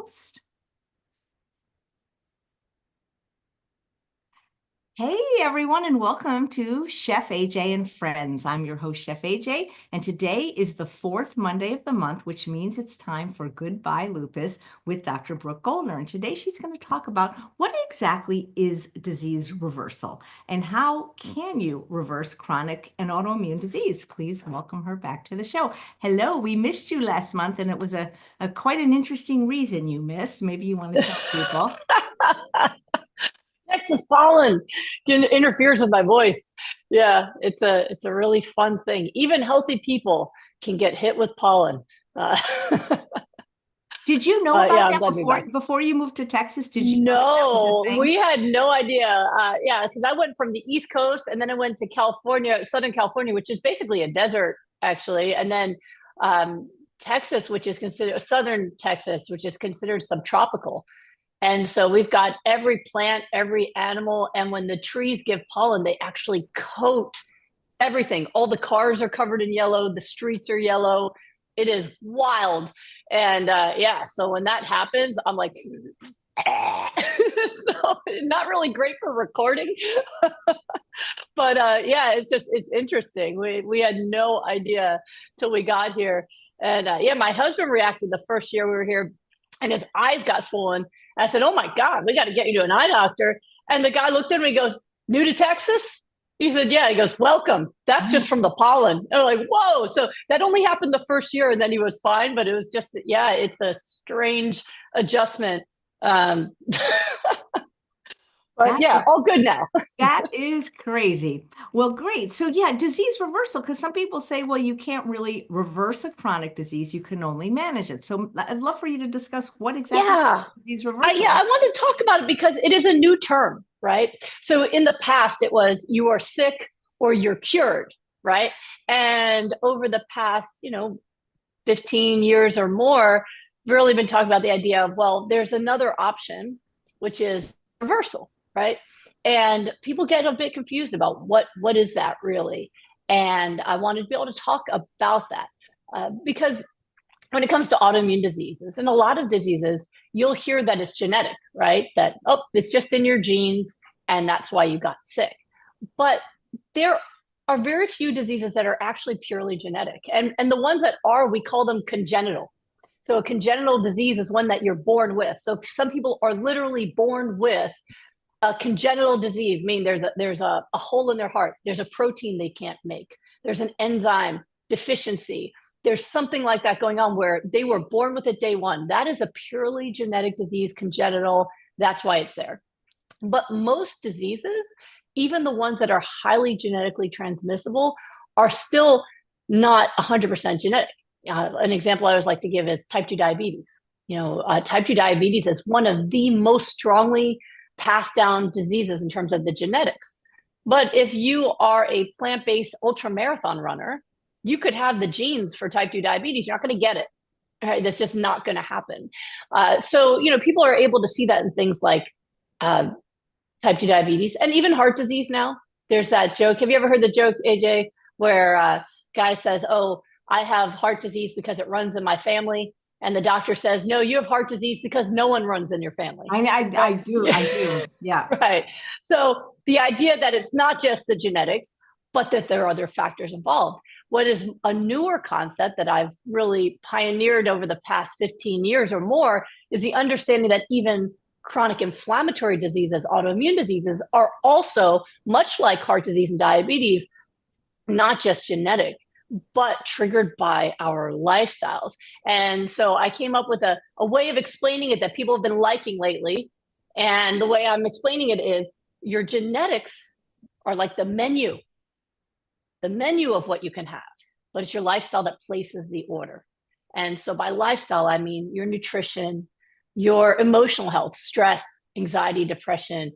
host. Hey everyone, and welcome to Chef AJ and Friends. I'm your host, Chef AJ, and today is the fourth Monday of the month, which means it's time for Goodbye Lupus with Dr. Brooke Goldner. And today she's going to talk about what exactly is disease reversal and how can you reverse chronic and autoimmune disease. Please welcome her back to the show. Hello, we missed you last month, and it was a quite an interesting reason you missed. Maybe you want to tell people. Texas pollen interferes with my voice. Yeah, it's a really fun thing. Even healthy people can get hit with pollen. Did you know about yeah, I'm that glad to be back. before you moved to Texas? Did you know that that was a No, thing? we had no idea. Yeah, because I went from the East Coast and then I went to California, Southern California, which is basically a desert, actually, and then Texas, which is considered Southern Texas, which is considered subtropical. And so we've got every plant, every animal, and when the trees give pollen, they actually coat everything. All the cars are covered in yellow, the streets are yellow. It is wild. And yeah, so when that happens, I'm like, so not really great for recording. But yeah, it's interesting. We had no idea till we got here. And yeah, my husband reacted the first year we were here and his eyes got swollen. I said, "Oh my God, we got to get you to an eye doctor." And the guy looked at me and goes, "New to Texas?" He said, "Yeah." He goes, "Welcome. That's just from the pollen." And I'm like, "Whoa." So that only happened the first year and then he was fine. But it was just, yeah, it's a strange adjustment. But That yeah, is, all good now. that is crazy. Well, great. So yeah, disease reversal, because some people say, well, you can't really reverse a chronic disease, you can only manage it. So I'd love for you to discuss what exactly Yeah. is disease Yeah, reversal. I want to talk about it because it is a new term, right? So in the past, it was you are sick or you're cured, right? And over the past, 15 years or more, we've really been talking about the idea of, well, there's another option, which is reversal, right? And people get a bit confused about what is that really? And I wanted to be able to talk about that because when it comes to autoimmune diseases and a lot of diseases, you'll hear that it's genetic, right? That, oh, it's just in your genes and that's why you got sick. But there are very few diseases that are actually purely genetic. And the ones that are, we call them congenital. So a congenital disease is one that you're born with. So some people are literally born with a congenital disease, meaning there's a hole in their heart. There's a protein they can't make. There's an enzyme deficiency. There's something like that going on where they were born with it day one. That is a purely genetic disease, congenital. That's why it's there. But most diseases, even the ones that are highly genetically transmissible, are still not 100% genetic. An example I always like to give is type 2 diabetes. Type 2 diabetes is one of the most strongly passed down diseases in terms of the genetics. But if you are a plant-based ultramarathon runner, you could have the genes for type 2 diabetes. You're not going to get it. Right? That's just not going to happen. So, people are able to see that in things like type 2 diabetes and even heart disease now. There's that joke. Have you ever heard the joke, AJ, where guy says, "Oh, I have heart disease because it runs in my family." And the doctor says, "No, you have heart disease because no one runs in your family." I do. I do. Yeah. Right. So the idea that it's not just the genetics, but that there are other factors involved. What is a newer concept that I've really pioneered over the past 15 years or more is the understanding that even chronic inflammatory diseases, autoimmune diseases, are also, much like heart disease and diabetes, not just genetic, but triggered by our lifestyles. And so I came up with a way of explaining it that people have been liking lately. And the way I'm explaining it is your genetics are like the menu of what you can have, but it's your lifestyle that places the order. And so by lifestyle, I mean your nutrition, your emotional health, stress, anxiety, depression,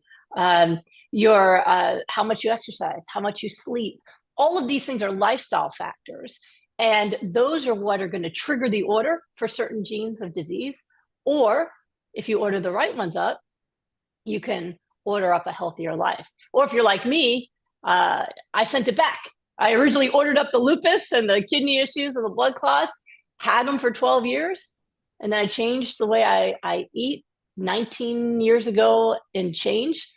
your how much you exercise, how much you sleep. All of these things are lifestyle factors. And those are what are going to trigger the order for certain genes of disease. Or if you order the right ones up, you can order up a healthier life. Or if you're like me, I sent it back. I originally ordered up the lupus and the kidney issues and the blood clots, had them for 12 years, And then I changed the way I eat 19 years ago and change.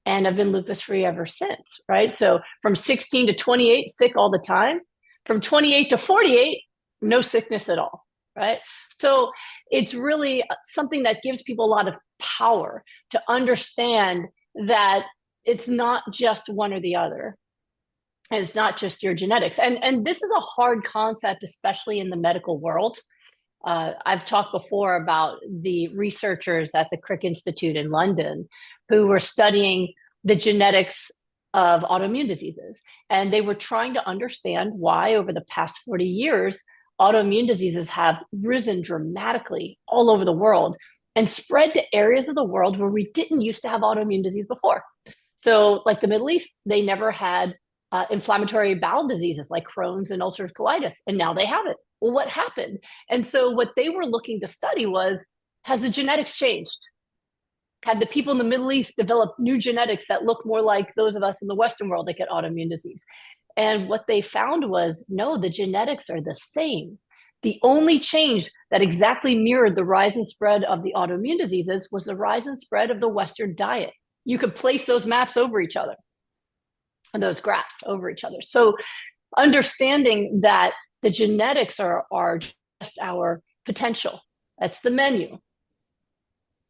And I've been lupus free ever since, right? So from 16 to 28, sick all the time. From 28 to 48, no sickness at all, right? So it's really something that gives people a lot of power to understand that it's not just one or the other. And it's not just your genetics. And this is a hard concept, especially in the medical world. I've talked before about the researchers at the Crick Institute in London who were studying the genetics of autoimmune diseases. And they were trying to understand why, over the past 40 years, autoimmune diseases have risen dramatically all over the world and spread to areas of the world where we didn't used to have autoimmune disease before. So, like the Middle East, they never had inflammatory bowel diseases like Crohn's and ulcerative colitis, and now they have it. Well, what happened? And so what they were looking to study was, has the genetics changed? Had the people in the Middle East developed new genetics that look more like those of us in the Western world that get autoimmune disease? And what they found was, no, the genetics are the same. The only change that exactly mirrored the rise and spread of the autoimmune diseases was the rise and spread of the Western diet. You could place those maps over each other, and those graphs over each other. So understanding that the genetics are just our potential. That's the menu.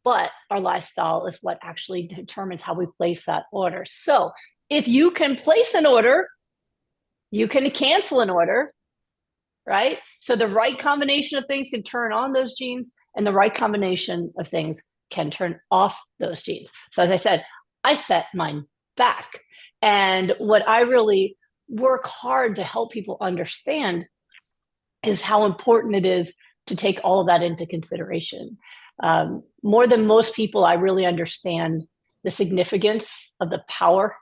But our lifestyle is what actually determines how we place that order. So if you can place an order, you can cancel an order, right? So the right combination of things can turn on those genes, and the right combination of things can turn off those genes. So as I said, I set mine back. And what I really work hard to help people understand is how important it is to take all of that into consideration. More than most people, I really understand the significance of the power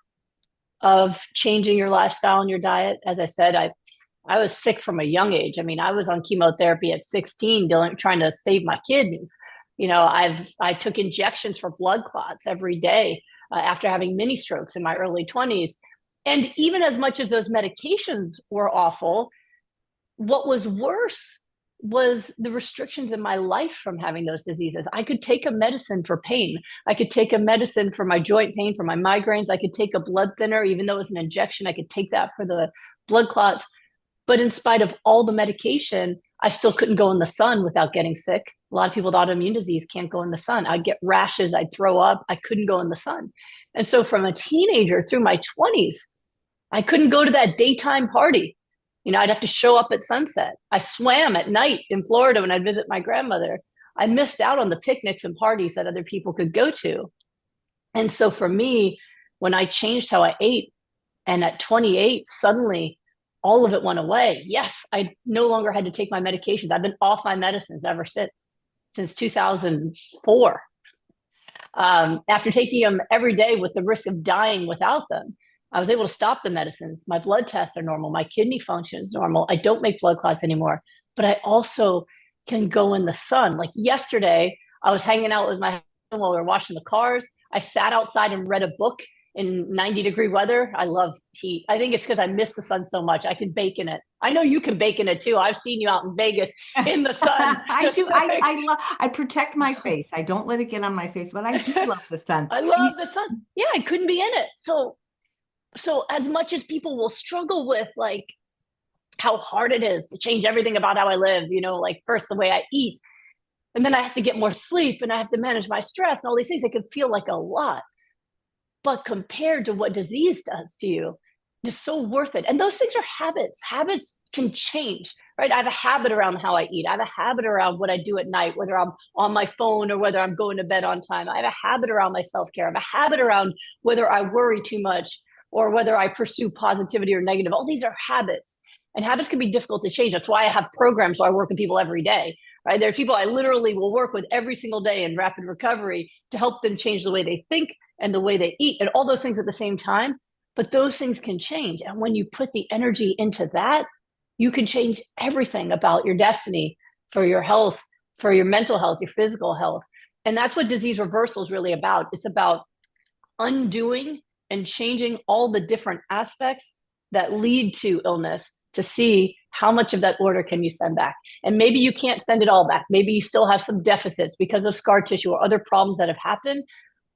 of changing your lifestyle and your diet. As I said, I was sick from a young age. I mean, I was on chemotherapy at 16, trying to save my kidneys. You know, I took injections for blood clots every day after having mini strokes in my early 20s. And even as much as those medications were awful, what was worse was the restrictions in my life from having those diseases. I could take a medicine for pain. I could take a medicine for my joint pain, for my migraines. I could take a blood thinner, even though it was an injection. I could take that for the blood clots. But in spite of all the medication, I still couldn't go in the sun without getting sick. A lot of people with autoimmune disease can't go in the sun. I'd get rashes, I'd throw up, I couldn't go in the sun. And so from a teenager through my 20s, I couldn't go to that daytime party. You know, I'd have to show up at sunset. I swam at night in Florida when I'd visit my grandmother. I missed out on the picnics and parties that other people could go to. And so for me, when I changed how I ate, and at 28, suddenly all of it went away. Yes, I no longer had to take my medications. I've been off my medicines ever since 2004. After taking them every day with the risk of dying without them, I was able to stop the medicines. My blood tests are normal. My kidney function is normal. I don't make blood clots anymore, but I also can go in the sun. Like yesterday, I was hanging out with my husband while we were washing the cars. I sat outside and read a book in 90-degree weather. I love heat. I think it's because I miss the sun so much. I can bake in it. I know you can bake in it too. I've seen you out in Vegas in the sun. I do. I protect my face. I don't let it get on my face, but I do love the sun. I love the sun. Yeah, I couldn't be in it. So as much as people will struggle with like how hard it is to change everything about how I live, you know, like first the way I eat, and then I have to get more sleep and I have to manage my stress and all these things, it can feel like a lot. But compared to what disease does to you, it's so worth it. And those things are habits. Habits can change, right? I have a habit around how I eat. I have a habit around what I do at night, whether I'm on my phone or whether I'm going to bed on time. I have a habit around my self-care. I have a habit around whether I worry too much or whether I pursue positivity or negative. All these are habits. And habits can be difficult to change. That's why I have programs where I work with people every day, right? There are people I literally will work with every single day in rapid recovery to help them change the way they think and the way they eat and all those things at the same time. But those things can change. And when you put the energy into that, you can change everything about your destiny, for your health, for your mental health, your physical health. And that's what disease reversal is really about. It's about undoing and changing all the different aspects that lead to illness to see how much of that order can you send back? And maybe you can't send it all back. Maybe you still have some deficits because of scar tissue or other problems that have happened.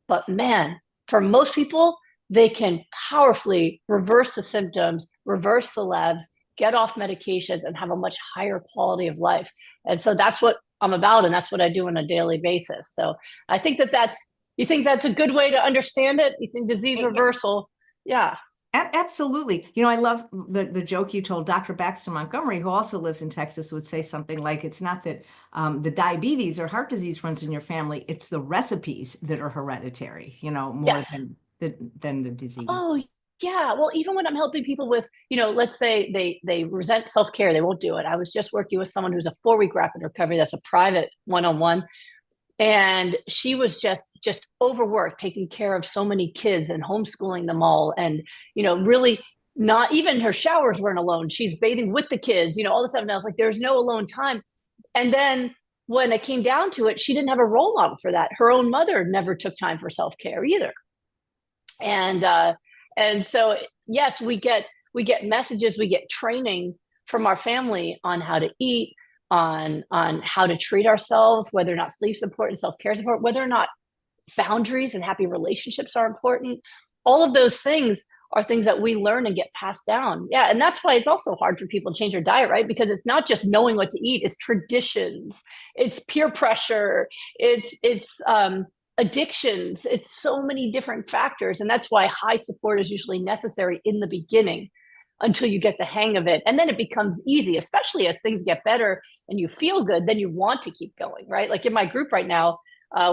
But man, for most people, they can powerfully reverse the symptoms, reverse the labs, get off medications, and have a much higher quality of life. And so that's what I'm about, and that's what I do on a daily basis. So I think you think that's a good way to understand it? You think disease reversal? Yeah. Absolutely. You know, I love the joke you told. Dr. Baxter Montgomery, who also lives in Texas, would say something like, it's not that the diabetes or heart disease runs in your family, it's the recipes that are hereditary, you know, more Yes. than the disease. Oh, yeah. Well, even when I'm helping people with, let's say they resent self-care, they won't do it. I was just working with someone who's a 4-week rapid recovery. That's a private one-on-one. And she was just overworked, taking care of so many kids and homeschooling them all. And, really not even her showers weren't alone. She's bathing with the kids, all this stuff. And I was like, there's no alone time. And then when it came down to it, she didn't have a role model for that. Her own mother never took time for self-care either. And so, yes, we get messages, we get training from our family on how to eat, on how to treat ourselves, whether or not sleep support and self-care support, whether or not boundaries and happy relationships are important. All of those things are things that we learn and get passed down. Yeah. And that's why it's also hard for people to change their diet, right? Because it's not just knowing what to eat, it's traditions, it's peer pressure, it's addictions, it's so many different factors. And that's why high support is usually necessary in the beginning, until you get the hang of it. And then it becomes easy, especially as things get better and you feel good, then you want to keep going, right? Like in my group right now,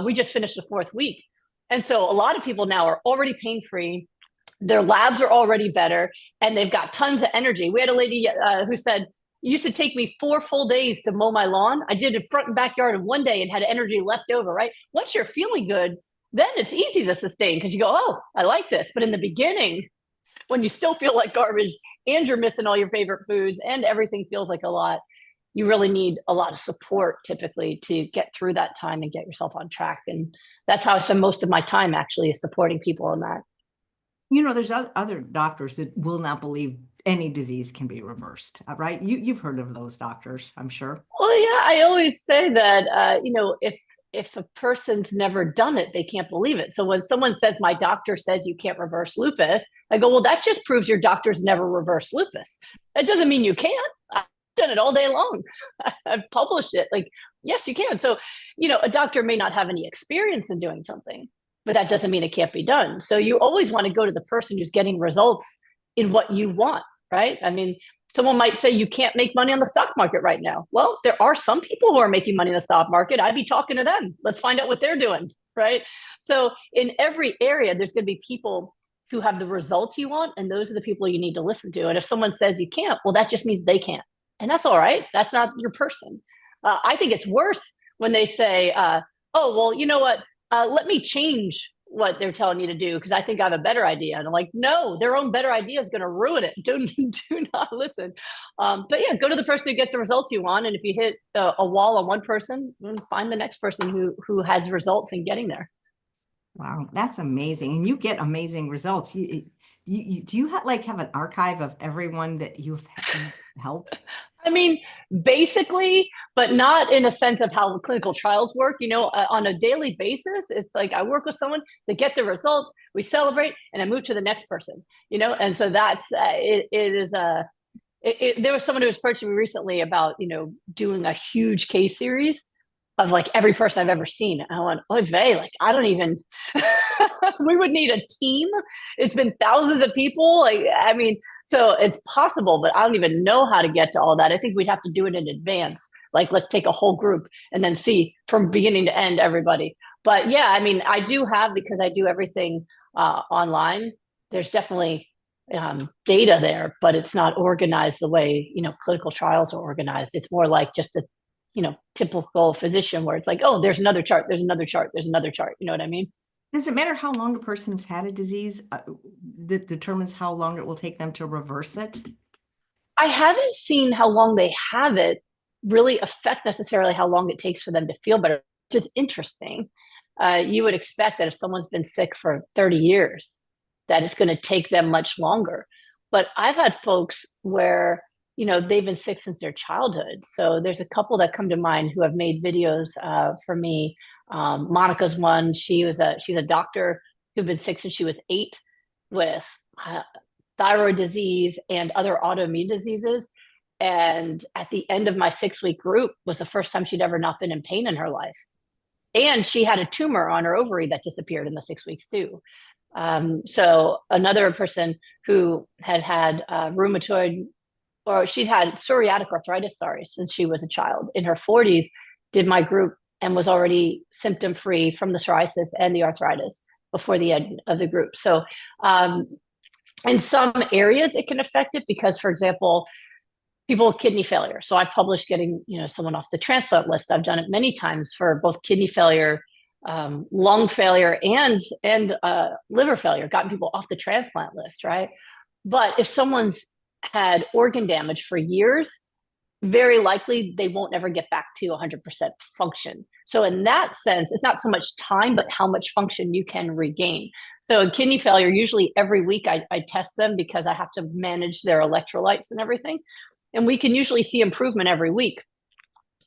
we just finished the 4th week. And so a lot of people now are already pain-free. Their labs are already better and they've got tons of energy. We had a lady who said, it used to take me 4 full days to mow my lawn. I did it front and backyard in 1 day and had energy left over, right? Once you're feeling good, then it's easy to sustain because you go, oh, I like this. But in the beginning, when you still feel like garbage and you're missing all your favorite foods and everything feels like a lot, you really need a lot of support typically to get through that time and get yourself on track. And that's how I spend most of my time, actually, is supporting people in that. There's other doctors that will not believe any disease can be reversed, right? You've heard of those doctors, I'm sure. Well, yeah, I always say that, if a person's never done it, they can't believe it. So when someone says, my doctor says you can't reverse lupus, I go, well, that just proves your doctor's never reversed lupus. That doesn't mean you can't. I've done it all day long. I've published it. Like, yes, you can. So, a doctor may not have any experience in doing something, but that doesn't mean it can't be done. So you always want to go to the person who's getting results in what you want, right? I mean, someone might say you can't make money on the stock market right now. Well, there are some people who are making money in the stock market. I'd be talking to them. Let's find out what they're doing, right? So in every area, there's going to be people who have the results you want, and those are the people you need to listen to. And if someone says you can't, well, that just means they can't. And that's all right. That's not your person. I think it's worse when they say, oh, well, you know what? Let me change what they're telling you to do because I think I have a better idea. And I'm like, no, their own better idea is going to ruin it. Do not listen. But yeah, go to the person who gets the results you want. And if you hit a wall on one person, find the next person who has results in getting there. Wow, that's amazing. And you get amazing results. Do you have an archive of everyone that you've helped? I mean, basically, but not in a sense of how clinical trials work. On a daily basis, it's like I work with someone, they get the results, we celebrate, and I move to the next person. And so that's it is a. There was someone who was approaching me recently about doing a huge case series of like every person I've ever seen. And I went, oy vey, like I don't even. We would need a team. It's been thousands of people. Like, I mean, so it's possible, but I don't even know how to get to all that. I think we'd have to do it in advance. Like, let's take a whole group and then see from beginning to end everybody. But yeah, I mean, I do have, because I do everything online. There's definitely data there, but it's not organized the way clinical trials are organized. It's more like just a typical physician where it's like, oh, there's another chart, there's another chart, there's another chart. You know what I mean? Does it matter how long a person's had a disease that determines how long it will take them to reverse it? I haven't seen how long they have it really affect necessarily how long it takes for them to feel better, which is interesting. You would expect that if someone's been sick for 30 years, that it's going to take them much longer. But I've had folks where they've been sick since their childhood. So there's a couple that come to mind who have made videos for me. Monica's one. She's a doctor who'd been sick since she was 8 with thyroid disease and other autoimmune diseases. And at the end of my 6-week group was the first time she'd ever not been in pain in her life. And she had a tumor on her ovary that disappeared in the 6 weeks too. So another person who had rheumatoid, or she'd had psoriatic arthritis, since she was a child in her 40s, did my group and was already symptom-free from the psoriasis and the arthritis before the end of the group. So in some areas it can affect it because, for example, people with kidney failure. So I've published getting, someone off the transplant list. I've done it many times for both kidney failure, lung failure, and liver failure, gotten people off the transplant list, right? But if someone's had organ damage for years, very likely they won't ever get back to 100% function. So in that sense, it's not so much time, but how much function you can regain. So in kidney failure, usually every week I test them because I have to manage their electrolytes and everything. And we can usually see improvement every week.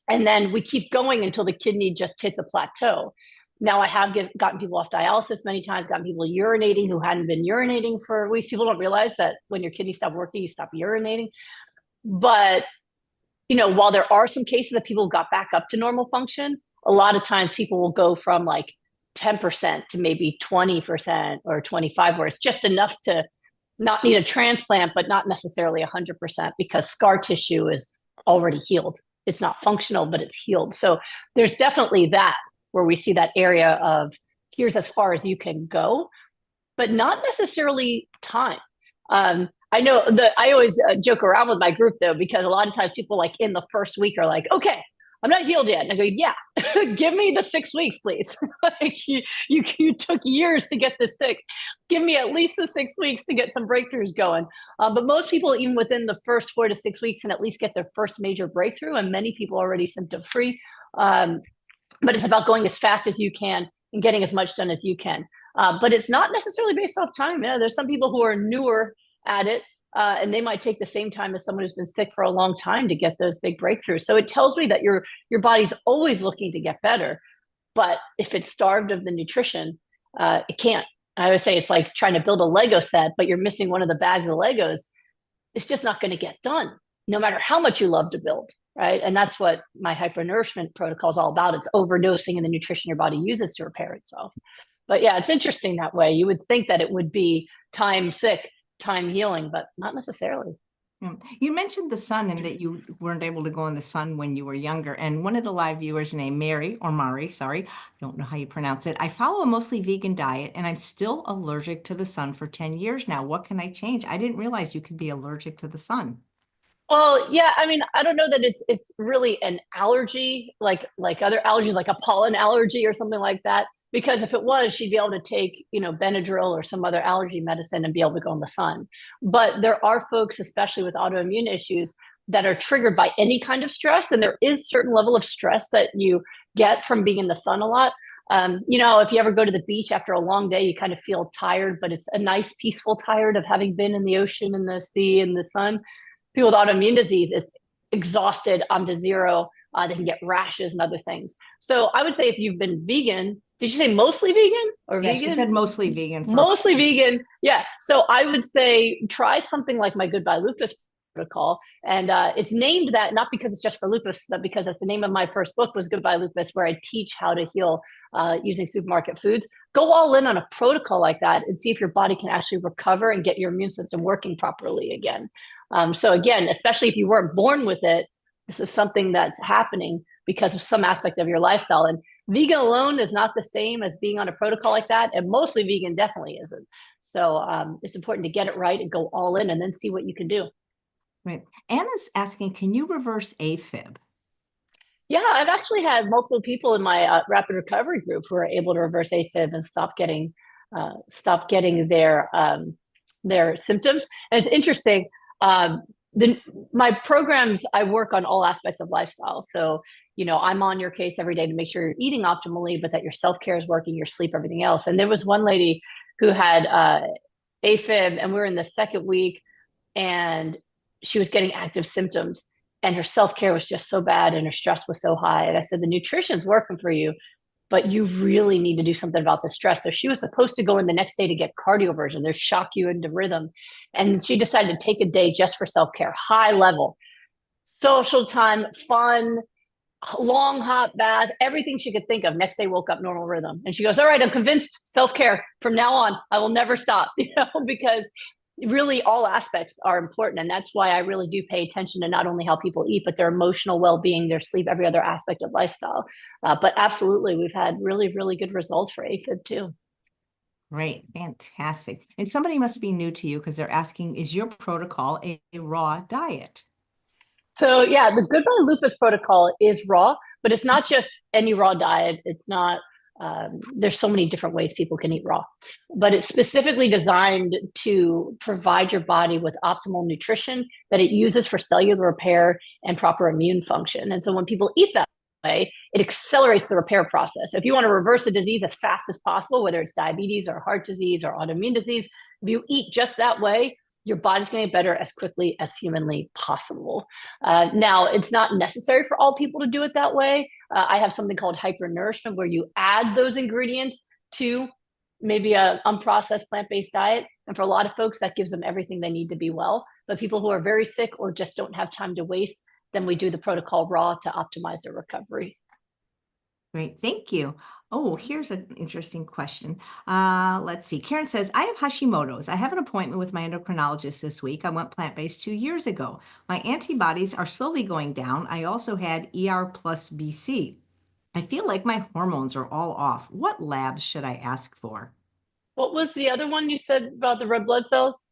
And then we keep going until the kidney just hits a plateau. Now I have gotten people off dialysis many times, gotten people urinating who hadn't been urinating for weeks. People don't realize that when your kidneys stop working, you stop urinating. But, while there are some cases that people got back up to normal function, a lot of times people will go from like 10% to maybe 20% or 25%, where it's just enough to not need a transplant, but not necessarily 100% because scar tissue is already healed. It's not functional, but it's healed. So there's definitely that where we see that area of here's as far as you can go, but not necessarily time. I know that I always joke around with my group though, because a lot of times people like in the first week are like, okay, I'm not healed yet. And I go, yeah, give me the 6 weeks, please. Like you took years to get this sick. Give me at least the 6 weeks to get some breakthroughs going. But most people, even within the first 4 to 6 weeks, can at least get their first major breakthrough. And many people are already symptom free. But it's about going as fast as you can and getting as much done as you can. But it's not necessarily based off time. Yeah, there's some people who are newer at it. And they might take the same time as someone who's been sick for a long time to get those big breakthroughs. So it tells me that your body's always looking to get better. But if it's starved of the nutrition, it can't. I always say it's like trying to build a Lego set, but you're missing one of the bags of Legos. It's just not going to get done, no matter how much you love to build, right? And that's what my hyper-nourishment protocol is all about. It's overdosing in the nutrition your body uses to repair itself. But yeah, it's interesting that way. You would think that it would be time sick, time healing, but not necessarily. You mentioned the sun and that you weren't able to go in the sun when you were younger. And one of the live viewers named Mari, sorry, I don't know how you pronounce it. I follow a mostly vegan diet and I'm still allergic to the sun for 10 years now. What can I change? I didn't realize you could be allergic to the sun. Well, yeah, I mean, I don't know that it's really an allergy like other allergies, like a pollen allergy or something like that. Because if it was, she'd be able to take, Benadryl or some other allergy medicine and be able to go in the sun. But there are folks, especially with autoimmune issues, that are triggered by any kind of stress. And there is a certain level of stress that you get from being in the sun a lot. If you ever go to the beach after a long day, you kind of feel tired, but it's a nice, peaceful tired of having been in the ocean and the sea and the sun. People with autoimmune disease is exhausted, I'm to zero. They can get rashes and other things. So I would say if you've been vegan, did you say mostly vegan or yes, vegan? She said mostly vegan. Mostly vegan. Yeah. So I would say try something like my Goodbye Lupus protocol. And it's named that not because it's just for lupus, but because that's the name of my first book was Goodbye Lupus, where I teach how to heal using supermarket foods. Go all in on a protocol like that and see if your body can actually recover and get your immune system working properly again. So again, especially if you weren't born with it, this is something that's happening because of some aspect of your lifestyle. And vegan alone is not the same as being on a protocol like that. And mostly vegan definitely isn't. So it's important to get it right and go all in and then see what you can do. Right. Anna's asking, can you reverse AFib? Yeah, I've actually had multiple people in my rapid recovery group who are able to reverse AFib and stop getting their symptoms. And it's interesting. My programs, I work on all aspects of lifestyle. So, I'm on your case every day to make sure you're eating optimally, but that your self-care is working, your sleep, everything else. And there was one lady who had AFib, and we were in the second week, and she was getting active symptoms and her self-care was just so bad and her stress was so high. And I said, the nutrition's working for you, but you really need to do something about the stress. So she was supposed to go in the next day to get cardioversion. They shock you into rhythm. And she decided to take a day just for self-care, high level, social time, fun, long hot bath, everything she could think of. Next day woke up normal rhythm. And she goes, all right, I'm convinced self-care from now on, I will never stop, because really all aspects are important. And that's why I really do pay attention to not only how people eat, but their emotional well-being, their sleep, every other aspect of lifestyle. But absolutely, we've had really, really good results for AFib too. Great, fantastic. And somebody must be new to you because they're asking, is your protocol a raw diet? So yeah, the Goodbye Lupus protocol is raw, but it's not just any raw diet. It's not, there's so many different ways people can eat raw, but it's specifically designed to provide your body with optimal nutrition that it uses for cellular repair and proper immune function. And so when people eat that way, it accelerates the repair process. If you want to reverse a disease as fast as possible, whether it's diabetes or heart disease or autoimmune disease, if you eat just that way, your body's going to get better as quickly as humanly possible. Now, it's not necessary for all people to do it that way. I have something called hyper-nourishing, where you add those ingredients to maybe an unprocessed plant-based diet. And for a lot of folks, that gives them everything they need to be well. But people who are very sick or just don't have time to waste, then we do the protocol raw to optimize their recovery. Great, thank you. Oh, here's an interesting question. Let's see. Karen says, I have Hashimoto's. I have an appointment with my endocrinologist this week. I went plant-based 2 years ago. My antibodies are slowly going down. I also had ER plus BC. I feel like my hormones are all off. What labs should I ask for? What was the other one you said about the red blood cells?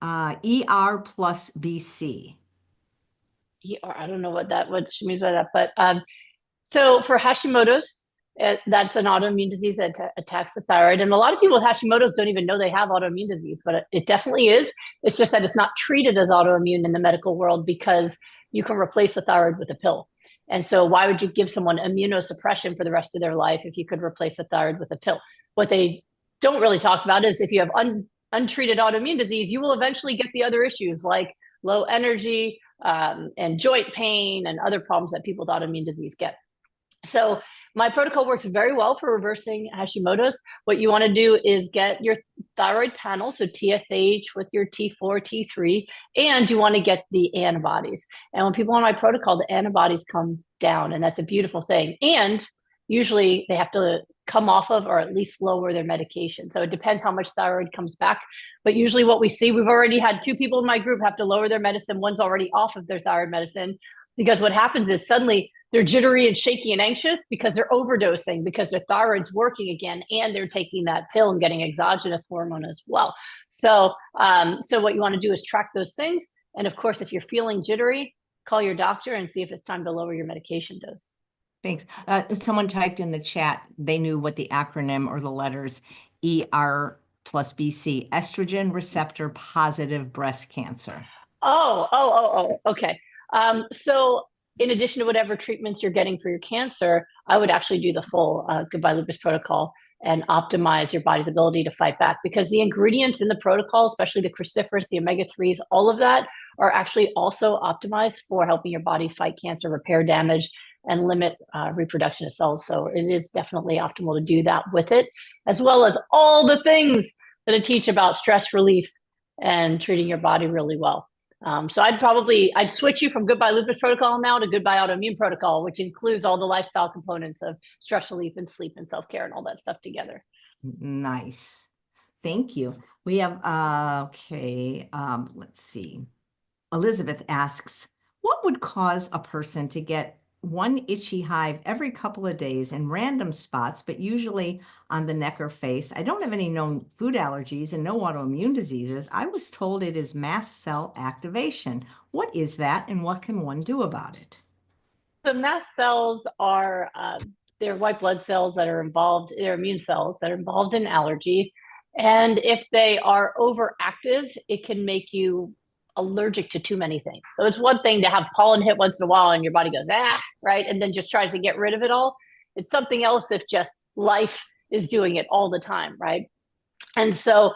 ER plus BC. I don't know what she means by that, but so for Hashimoto's, that's an autoimmune disease that attacks the thyroid. And a lot of people with Hashimoto's don't even know they have autoimmune disease, but it definitely is. It's just that it's not treated as autoimmune in the medical world because you can replace the thyroid with a pill. And so why would you give someone immunosuppression for the rest of their life if you could replace the thyroid with a pill? What they don't really talk about is if you have untreated autoimmune disease, you will eventually get the other issues like low energy and joint pain and other problems that people with autoimmune disease get. So my protocol works very well for reversing Hashimoto's. What you want to do is get your thyroid panel, so TSH with your T4, T3, and you want to get the antibodies. And when people on my protocol, the antibodies come down, and that's a beautiful thing. And usually they have to come off of or at least lower their medication. So it depends how much thyroid comes back. But usually what we see, we've already had 2 people in my group have to lower their medicine. One's already off of their thyroid medicine because what happens is suddenly they're jittery and shaky and anxious because they're overdosing, because their thyroid's working again and they're taking that pill and getting exogenous hormone as well. So, so what you want to do is track those things. And of course, if you're feeling jittery, call your doctor and see if it's time to lower your medication dose. Thanks. Someone typed in the chat, they knew what the acronym or the letters ER plus BC, estrogen receptor positive breast cancer. Okay. So in addition to whatever treatments you're getting for your cancer, I would actually do the full Goodbye Lupus protocol and optimize your body's ability to fight back, because the ingredients in the protocol, especially the cruciferous, the omega-3s, all of that are actually also optimized for helping your body fight cancer, repair damage, and limit reproduction of cells. So it is definitely optimal to do that with it, as well as all the things that I teach about stress relief and treating your body really well. So I'd switch you from Goodbye Lupus protocol now to Goodbye Autoimmune protocol, which includes all the lifestyle components of stress relief and sleep and self-care and all that stuff together. Nice. Thank you. We have, let's see. Elizabeth asks, what would cause a person to get one itchy hive every couple of days in random spots, but usually on the neck or face? I don't have any known food allergies and no autoimmune diseases. I was told it is mast cell activation. What is that and what can one do about it? So mast cells are they're white blood cells that are involved, they're immune cells that are involved in allergy. And if they are overactive, it can make you allergic to too many things. So it's one thing to have pollen hit once in a while and your body goes, right? And then just tries to get rid of it all. It's something else if just life is doing it all the time, right? And so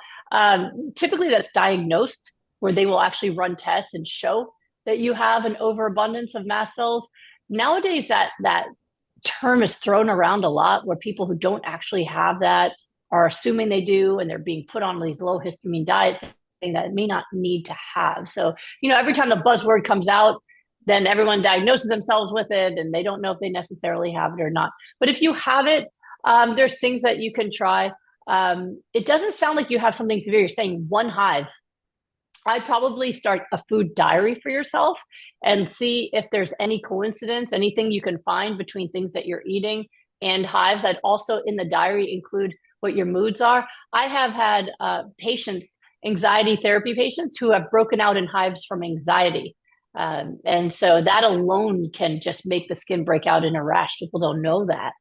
typically that's diagnosed, where they will actually run tests and show that you have an overabundance of mast cells. Nowadays, that term is thrown around a lot where people who don't actually have that are assuming they do, and they're being put on these low histamine diets that may not need to have. So, every time the buzzword comes out, then everyone diagnoses themselves with it and they don't know if they necessarily have it or not. But if you have it, there's things that you can try. It doesn't sound like you have something severe. You're saying one hive. I'd probably start a food diary for yourself and see if there's any coincidence, anything you can find between things that you're eating and hives. I'd also in the diary include what your moods are. I have had patients, anxiety therapy patients, who have broken out in hives from anxiety. And so that alone can just make the skin break out in a rash. People don't know that.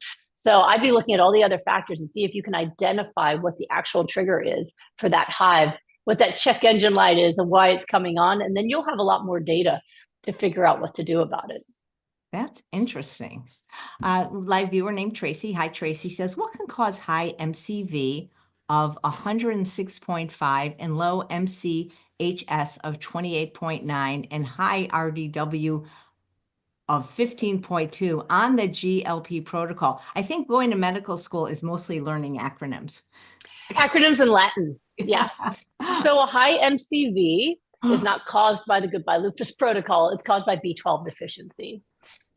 So I'd be looking at all the other factors and see if you can identify what the actual trigger is for that hive, what that check engine light is and why it's coming on. And then you'll have a lot more data to figure out what to do about it. That's interesting. Live viewer named Tracy. Hi, Tracy says, what can cause high MCV of 106.5 and low MCHS of 28.9 and high RDW of 15.2 on the GLP protocol? I think going to medical school is mostly learning acronyms. Acronyms in Latin. Yeah. So a high MCV is not caused by the Goodbye Lupus protocol. It's caused by B12 deficiency.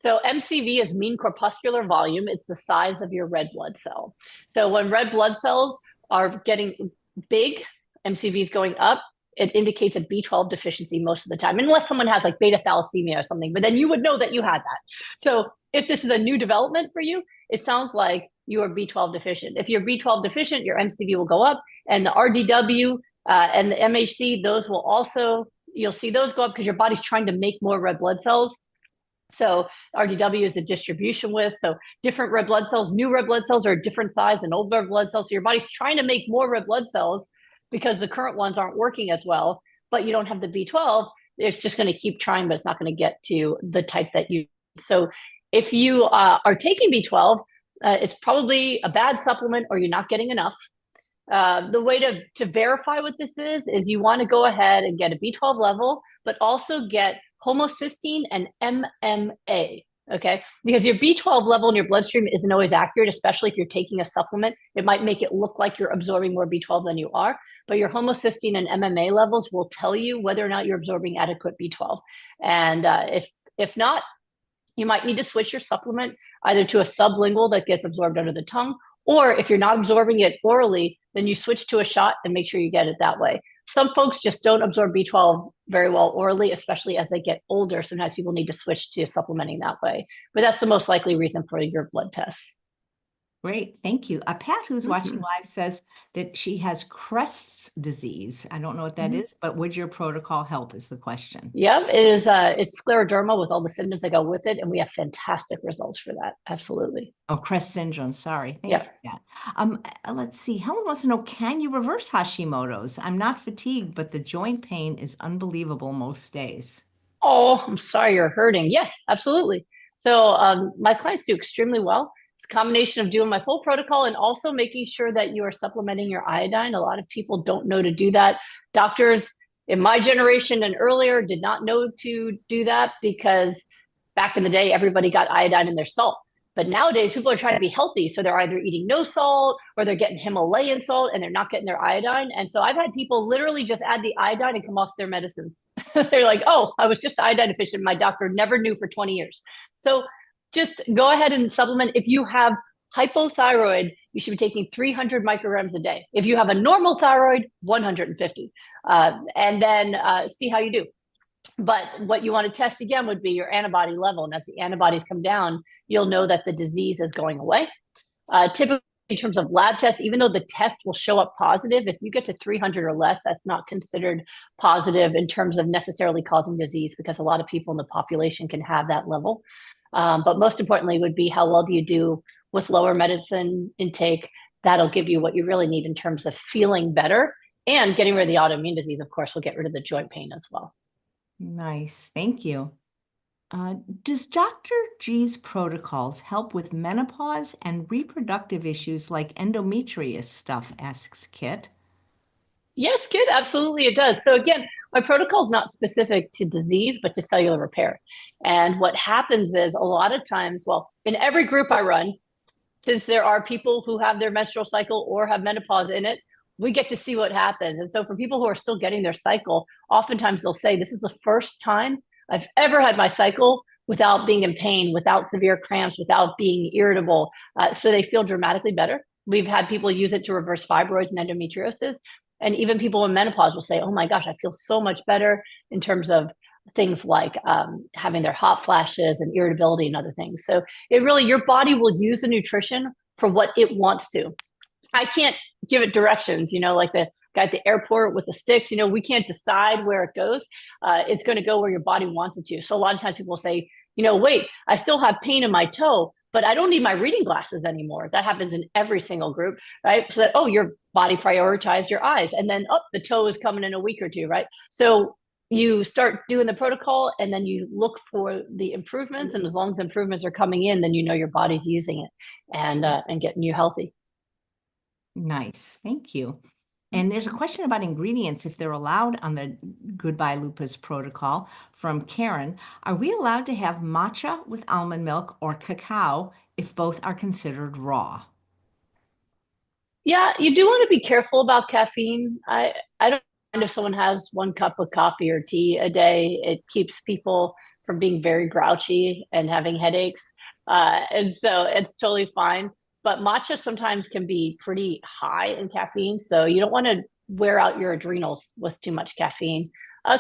So MCV is mean corpuscular volume. It's the size of your red blood cell. So when red blood cells are getting big, MCV is going up, it indicates a B12 deficiency most of the time, unless someone has like beta thalassemia or something, but then you would know that you had that. So if this is a new development for you, it sounds like you are B12 deficient. If you're B12 deficient, your MCV will go up, and the RDW and the MHC, those will also, you'll see those go up because your body's trying to make more red blood cells. So RDW is the distribution width. So different red blood cells, new red blood cells are a different size than old red blood cells. So your body's trying to make more red blood cells because the current ones aren't working as well, but you don't have the B12. It's just going to keep trying, but it's not going to get to the type that you. So if you are taking B12, it's probably a bad supplement or you're not getting enough. The way to verify what this is you want to go ahead and get a B12 level, but also get homocysteine and MMA, okay? Because your B12 level in your bloodstream isn't always accurate, especially if you're taking a supplement. It might make it look like you're absorbing more B12 than you are, but your homocysteine and MMA levels will tell you whether or not you're absorbing adequate B12. And if not, you might need to switch your supplement either to a sublingual that gets absorbed under the tongue, or if you're not absorbing it orally, then you switch to a shot and make sure you get it that way. Some folks just don't absorb B12 very well orally, especially as they get older. Sometimes people need to switch to supplementing that way. But that's the most likely reason for your blood tests. Great, thank you. Pat, who's watching live, says that she has Crest's disease. I don't know what that is, but would your protocol help is the question. Yeah, it is. It's scleroderma with all the symptoms that go with it, and we have fantastic results for that. Absolutely. Oh, Crest syndrome. Sorry. Thank you. Let's see. Helen wants to know, can you reverse Hashimoto's? I'm not fatigued, but the joint pain is unbelievable most days. Oh, I'm sorry you're hurting. Yes, absolutely. So my clients do extremely well. It's a combination of doing my full protocol and also making sure that you are supplementing your iodine. A lot of people don't know to do that. Doctors in my generation and earlier did not know to do that because back in the day, everybody got iodine in their salt. But nowadays, people are trying to be healthy. So they're either eating no salt or they're getting Himalayan salt and they're not getting their iodine. And so I've had people literally just add the iodine and come off their medicines. They're like, oh, I was just iodine deficient. My doctor never knew for 20 years. So just go ahead and supplement. If you have hypothyroid, you should be taking 300 micrograms a day. If you have a normal thyroid, 150. And then see how you do. But what you want to test again would be your antibody level. And as the antibodies come down, you'll know that the disease is going away. Typically, in terms of lab tests, even though the test will show up positive, if you get to 300 or less, that's not considered positive in terms of necessarily causing disease because a lot of people in the population can have that level. But most importantly would be how well do you do with lower medicine intake. That'll give you what you really need in terms of feeling better, and getting rid of the autoimmune disease, of course, will get rid of the joint pain as well. Nice. Thank you. Does Dr. G's protocols help with menopause and reproductive issues like endometrious stuff, asks Kit. Yes, Kit, absolutely it does. So again, my protocol is not specific to disease, but to cellular repair. And what happens is a lot of times, well, in every group I run, since there are people who have their menstrual cycle or have menopause in it, we get to see what happens. And so for people who are still getting their cycle, oftentimes they'll say, this is the first time I've ever had my cycle without being in pain, without severe cramps, without being irritable. So they feel dramatically better. We've had people use it to reverse fibroids and endometriosis. And even people in menopause will say, oh my gosh, I feel so much better in terms of things like having their hot flashes and irritability and other things. So it really, your body will use the nutrition for what it wants to. I can't give it directions, like the guy at the airport with the sticks, we can't decide where it goes. It's going to go where your body wants it to. So a lot of times people say, wait, I still have pain in my toe, but I don't need my reading glasses anymore. That happens in every single group, right? So that, oh, your body prioritized your eyes. And then, oh, the toe is coming in a week or two, right? So you start doing the protocol and then you look for the improvements. And as long as improvements are coming in, then your body's using it and getting you healthy. Nice. Thank you. And there's a question about ingredients, if they're allowed on the Goodbye Lupus protocol from Karen. Are we allowed to have matcha with almond milk or cacao if both are considered raw? Yeah, you do want to be careful about caffeine. I don't mind if someone has 1 cup of coffee or tea a day. It keeps people from being very grouchy and having headaches. And so it's totally fine. But matcha sometimes can be pretty high in caffeine. So you don't want to wear out your adrenals with too much caffeine.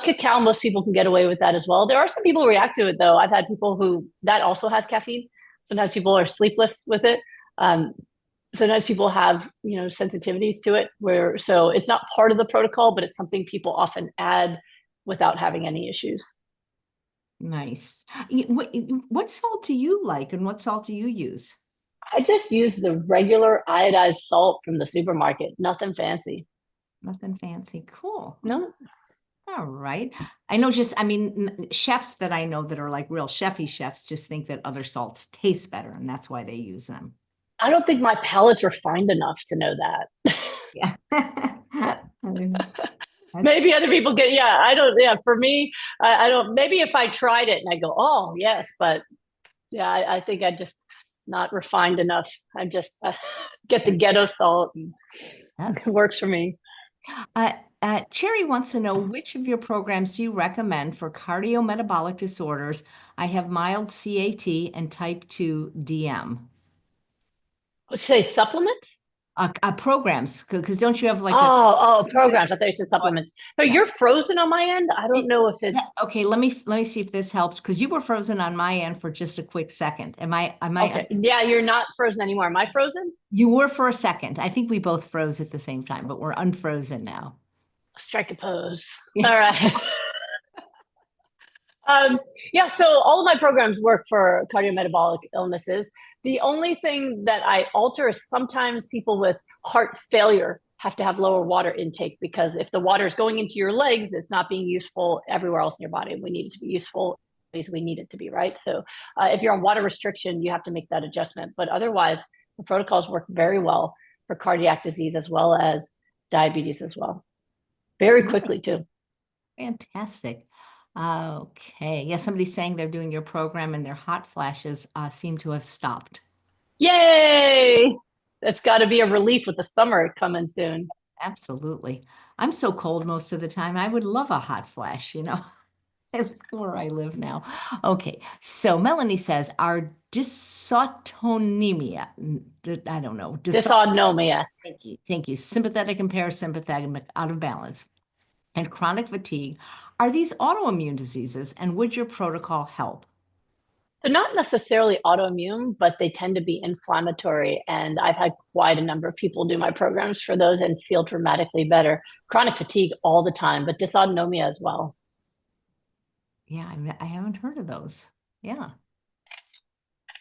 Cacao, most people can get away with that as well. There are some people who react to it, though. I've had people who that also has caffeine. Sometimes people are sleepless with it. Sometimes people have sensitivities to it so it's not part of the protocol, but it's something people often add without having any issues. Nice. What salt do you like and what salt do you use? I just use the regular iodized salt from the supermarket. Nothing fancy. Nothing fancy. Cool. No. All right. Chefs that I know that are like real chefy chefs just think that other salts taste better and that's why they use them. I don't think my palate's refined enough to know that. Yeah. Maybe other people get, I don't, for me, I don't, maybe if I tried it and I go, oh, yes, but I think I just not refined enough. I just get the ghetto salt and it works for me. Cherry wants to know, which of your programs do you recommend for cardiometabolic disorders? I have mild CAT and type 2 DM. Say supplements? Programs, because don't you have like programs? I thought you said supplements. But you're frozen on my end. I don't know if it's okay. Let me see if this helps, because you were frozen on my end for just a quick second. Am I okay? Yeah, you're not frozen anymore. Am I frozen? You were for a second. I think we both froze at the same time, but we're unfrozen now. Strike a pose. All right. So all of my programs work for cardiometabolic illnesses. The only thing that I alter is sometimes people with heart failure have to have lower water intake, because if the water is going into your legs, it's not being useful everywhere else in your body. We need it to be useful as we need it to be, right? So if you're on water restriction, you have to make that adjustment. But otherwise, the protocols work very well for cardiac disease as well as diabetes as well. Very quickly too. Fantastic. Okay. Yeah, somebody's saying they're doing your program and their hot flashes seem to have stopped. Yay! That's got to be a relief with the summer coming soon. Absolutely. I'm so cold most of the time. I would love a hot flash, as where I live now. Okay. So Melanie says, our dysautonomia, I don't know. Dysautonomia. Thank you. Sympathetic and parasympathetic out of balance and chronic fatigue. Are these autoimmune diseases, and would your protocol help? They're not necessarily autoimmune, but they tend to be inflammatory. And I've had quite a number of people do my programs for those and feel dramatically better. Chronic fatigue all the time, but dysautonomia as well. Yeah, I haven't heard of those. Yeah.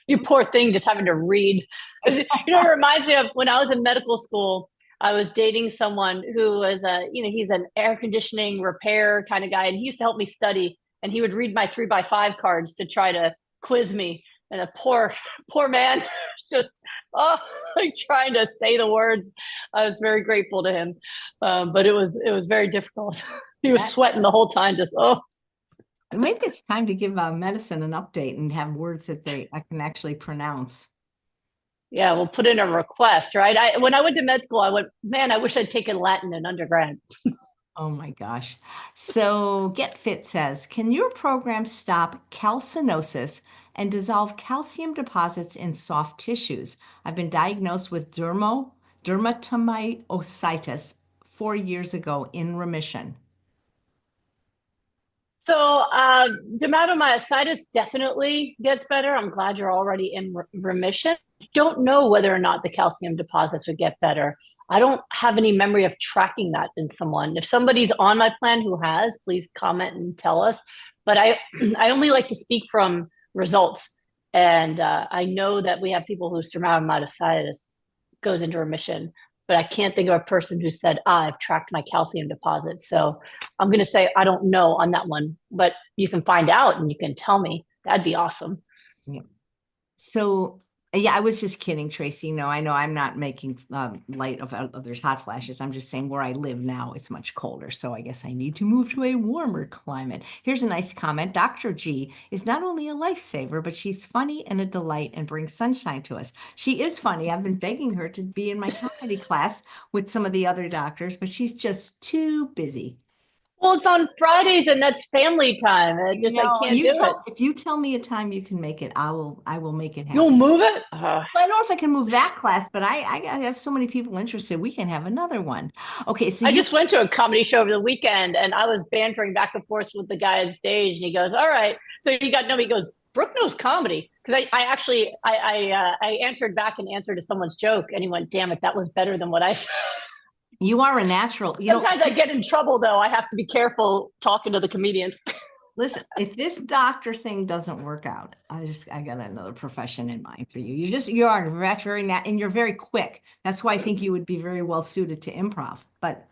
You poor thing, just having to read. It reminds me of when I was in medical school. I was dating someone who was he's an air conditioning repair kind of guy, and he used to help me study. And he would read my 3x5 cards to try to quiz me. And a poor man, just trying to say the words. I was very grateful to him, but it was very difficult. He was That sweating the whole time, just, oh. maybe it's time to give medicine an update and have words that I can actually pronounce. Yeah, we'll put in a request, right? When I went to med school, I went, man, I wish I'd taken Latin in undergrad. Oh my gosh. So Get Fit says, can your program stop calcinosis and dissolve calcium deposits in soft tissues? I've been diagnosed with dermatomyositis 4 years ago in remission. So dermatomyositis definitely gets better. I'm glad you're already in remission. Don't know whether or not the calcium deposits would get better. I don't have any memory of tracking that in someone. If somebody's on my plan who has, please comment and tell us. But I only like to speak from results. And I know that we have people whose dermatomyositis goes into remission, but I can't think of a person who said, I've tracked my calcium deposits. So I'm going to say I don't know on that one, but you can find out and you can tell me. That'd be awesome. Yeah. So, yeah, I was just kidding, Tracy. No, I know I'm not making light of others' hot flashes. I'm just saying where I live now, it's much colder. So I guess I need to move to a warmer climate. Here's a nice comment. Dr. G is not only a lifesaver, but she's funny and a delight and brings sunshine to us. She is funny. I've been begging her to be in my comedy class with some of the other doctors, but she's just too busy. Well, it's on Fridays and that's family time. I can't do it. If you tell me a time you can make it, I will make it You'll happen. move it? Well, I don't know if I can move that class, but I have so many people interested. We can have another one. Okay, so I just went to a comedy show over the weekend and I was bantering back and forth with the guy on stage and he goes, all right. So you got to know me. He goes, Brooke knows comedy. Because I answered back and answered to someone's joke and he went, damn it, that was better than what I said. you are a natural. Sometimes I get in trouble though. I have to be careful talking to the comedians. Listen, if this doctor thing doesn't work out, I got another profession in mind for you. You are very and you're very quick. That's why I think you would be very well suited to improv. But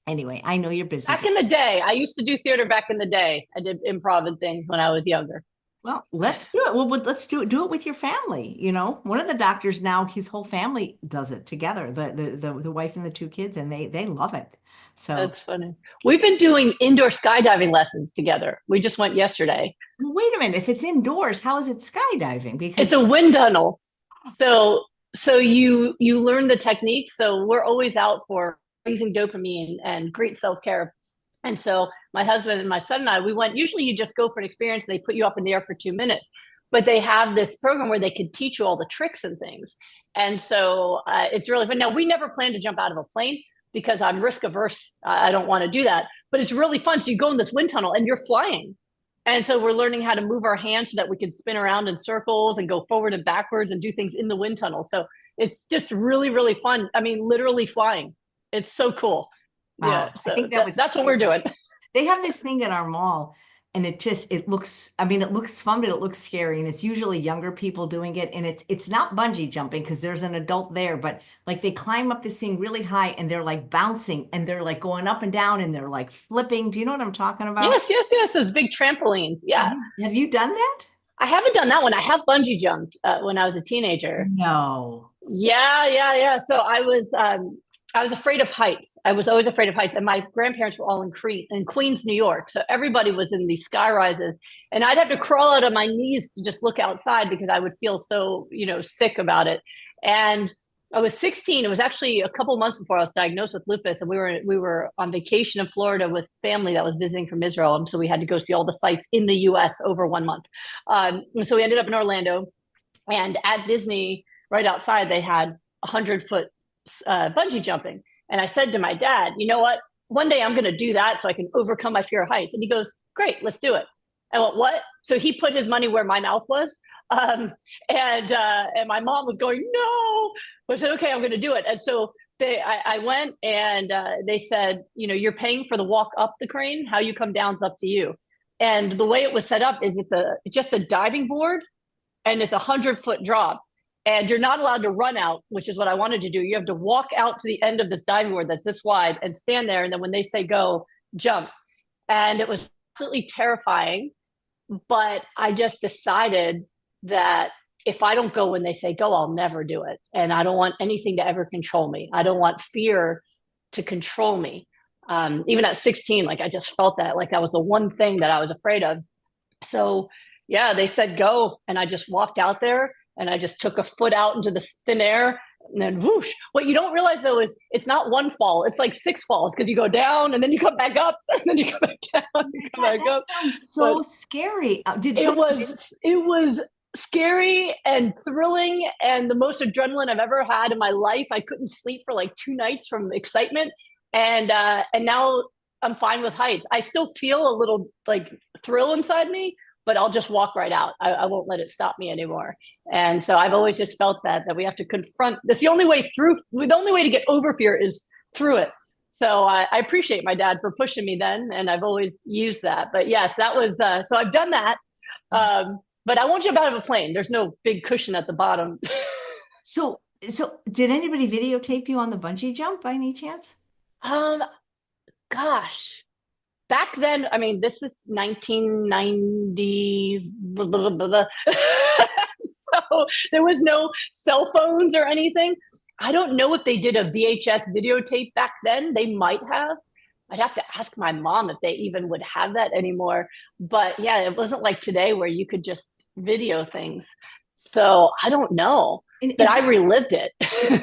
anyway, I know you're busy. Back in the day, I used to do theater back in the day. I did improv and things when I was younger. Well, let's do it. Well, let's do it. Do it with your family. One of the doctors now, his whole family does it together. The wife and the two kids, and they love it. So That's funny. We've been doing indoor skydiving lessons together. We just went yesterday. wait a minute. If it's indoors, how is it skydiving? Because It's a wind tunnel. So you learn the technique. So we're always out for raising dopamine and great self-care. And so my husband and my son and I, we went, usually you just go for an experience, they put you up in the air for 2 minutes, but they have this program where they can teach you all the tricks and things. And so it's really fun. Now, we never plan to jump out of a plane because I'm risk averse. I don't want to do that, but it's really fun. So you go in this wind tunnel and you're flying. And so we're learning how to move our hands so that we can spin around in circles and go forward and backwards and do things in the wind tunnel. So it's just really, really fun. I mean, literally flying. It's so cool. wow, Yeah. So I think that's what we're doing. They have this thing at our mall, and it looks, I mean, it looks fun, but it looks scary. And it's usually younger people doing it. And it's not bungee jumping because there's an adult there, but like they climb up this thing really high and they're like bouncing and they're like going up and down and they're like flipping. Do you know what I'm talking about? Yes. Those big trampolines. Yeah. Have you done that? I haven't done that one. I have bungee jumped when I was a teenager. No. Yeah. So I was afraid of heights. I was always afraid of heights. And my grandparents were all in Queens, New York. So everybody was in these sky rises. And I'd have to crawl out on my knees to just look outside because I would feel so, sick about it. And I was 16. It was actually a couple months before I was diagnosed with lupus. And we were on vacation in Florida with family that was visiting from Israel. And so we had to go see all the sites in the US over 1 month. And so we ended up in Orlando. And at Disney, right outside, they had 100-foot bungee jumping. And I said to my dad, you know what? One day I'm going to do that so I can overcome my fear of heights. And he goes, great, let's do it. I went, what? So he put his money where my mouth was. And my mom was going, no. But I said, okay, I'm going to do it. And so I went and they said, you're paying for the walk up the crane. How you come down is up to you. And the way it was set up is it's just a diving board and it's 100-foot drop. And you're not allowed to run out, which is what I wanted to do. You have to walk out to the end of this diving board that's this wide and stand there. And then when they say go, jump. And it was absolutely terrifying. But I just decided that if I don't go when they say go, I'll never do it. And I don't want anything to ever control me. I don't want fear to control me. Even at 16, like I just felt that like that was the one thing that I was afraid of. So yeah, they said go, and I just walked out there and I just took a foot out into the thin air and then whoosh. What you don't realize though is it's not one fall, it's like six falls because you go down and then you come back up and then you come back down, you come back That up. sounds so But scary. it was scary and thrilling and the most adrenaline I've ever had in my life. I couldn't sleep for like 2 nights from excitement, and now I'm fine with heights. I still feel a little like thrill inside me, but I'll just walk right out. I won't let it stop me anymore. And so I've always just felt that we have to confront. That's the only way through. The only way to get over fear is through it. So I appreciate my dad for pushing me then, and I've always used that. But yes, that was so I've done that. But I won't jump out of a plane. There's no big cushion at the bottom. So, so did anybody videotape you on the bungee jump by any chance? um, Gosh, back then, I mean, this is 1990. Blah, blah, blah, blah. So there was no cell phones or anything. I don't know if they did a VHS videotape back then. They might have. I'd have to ask my mom if they even would have that anymore. But yeah, it wasn't like today where you could just video things. So I don't know, And but I relived it.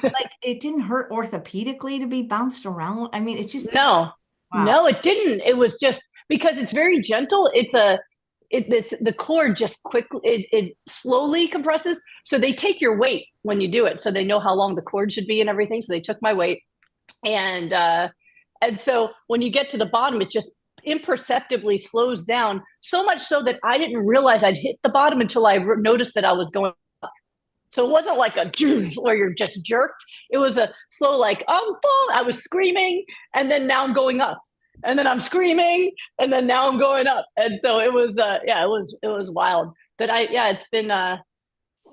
like it didn't hurt orthopedically to be bounced around. I mean, it's just No, wow. no, it didn't. It was just because it's very gentle. The cord just quickly, it slowly compresses. So they take your weight when you do it. So they know how long the cord should be and everything. So they took my weight. And so when you get to the bottom, it just imperceptibly slows down, so much so that I didn't realize I'd hit the bottom until I noticed that I was going. So it wasn't like a where you're just jerked. It was a slow, like, I'm falling. I was screaming, and then now I'm going up. And then I'm screaming, and then now I'm going up. And so it was, it was wild. It's been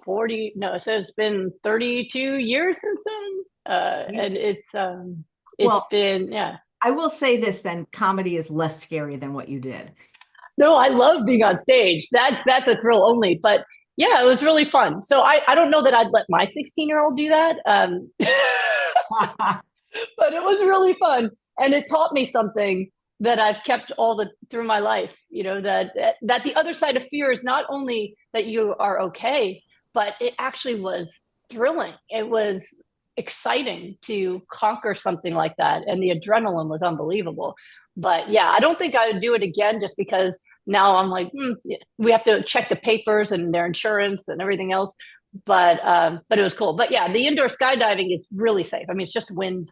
40, no, so it's been 32 years since then. And it's Well, been, yeah. I will say this then, comedy is less scary than what you did. No, I love being on stage. That's a thrill only. But yeah, it was really fun. So I don't know that I'd let my 16-year-old do that. But it was really fun. And it taught me something that I've kept all the through my life, that the other side of fear is not only that you are okay, but it actually was thrilling. It was exciting to conquer something like that. And the adrenaline was unbelievable. But yeah, I don't think I would do it again just because now I'm like, we have to check the papers and their insurance and everything else. But it was cool. But yeah, the indoor skydiving is really safe. I mean, it's just wind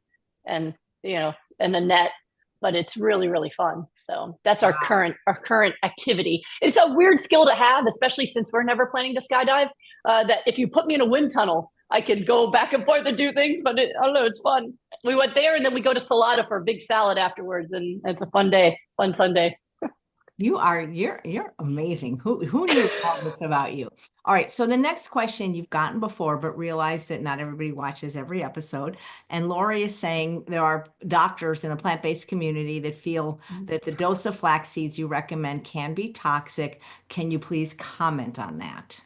and and a net, but it's really, really fun. So that's our current activity. It's a weird skill to have, especially since we're never planning to skydive. That if you put me in a wind tunnel, I can go back and forth and do things, but I don't know, it's fun. We went there and then we go to Salada for a big salad afterwards, and it's a fun day, fun day. You're amazing. Who knew all this about you? All right. So the next question you've gotten before, but realize that not everybody watches every episode. And Lori is saying there are doctors in the plant-based community that feel that the dose of flax seeds you recommend can be toxic. Can you please comment on that?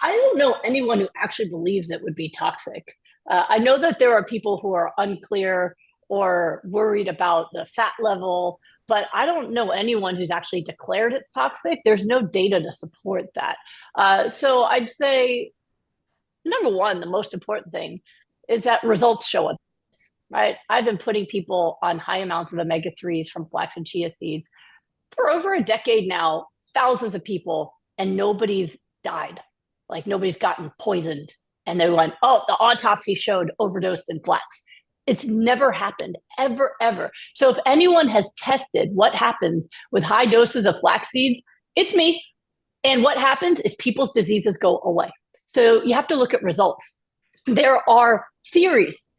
I don't know anyone who actually believes it would be toxic. I know that there are people who are unclear or worried about the fat level, but I don't know anyone who's actually declared it's toxic. There's no data to support that. So I'd say, number one, the most important thing is that results show us, right? I've been putting people on high amounts of omega-3s from flax and chia seeds for over a decade now, thousands of people, and nobody's died. Like nobody's gotten poisoned. And they went, oh, the autopsy showed overdosed in flax. It's never happened, ever, ever. So if anyone has tested what happens with high doses of flax seeds, it's me. And what happens is people's diseases go away. So you have to look at results. There are theories.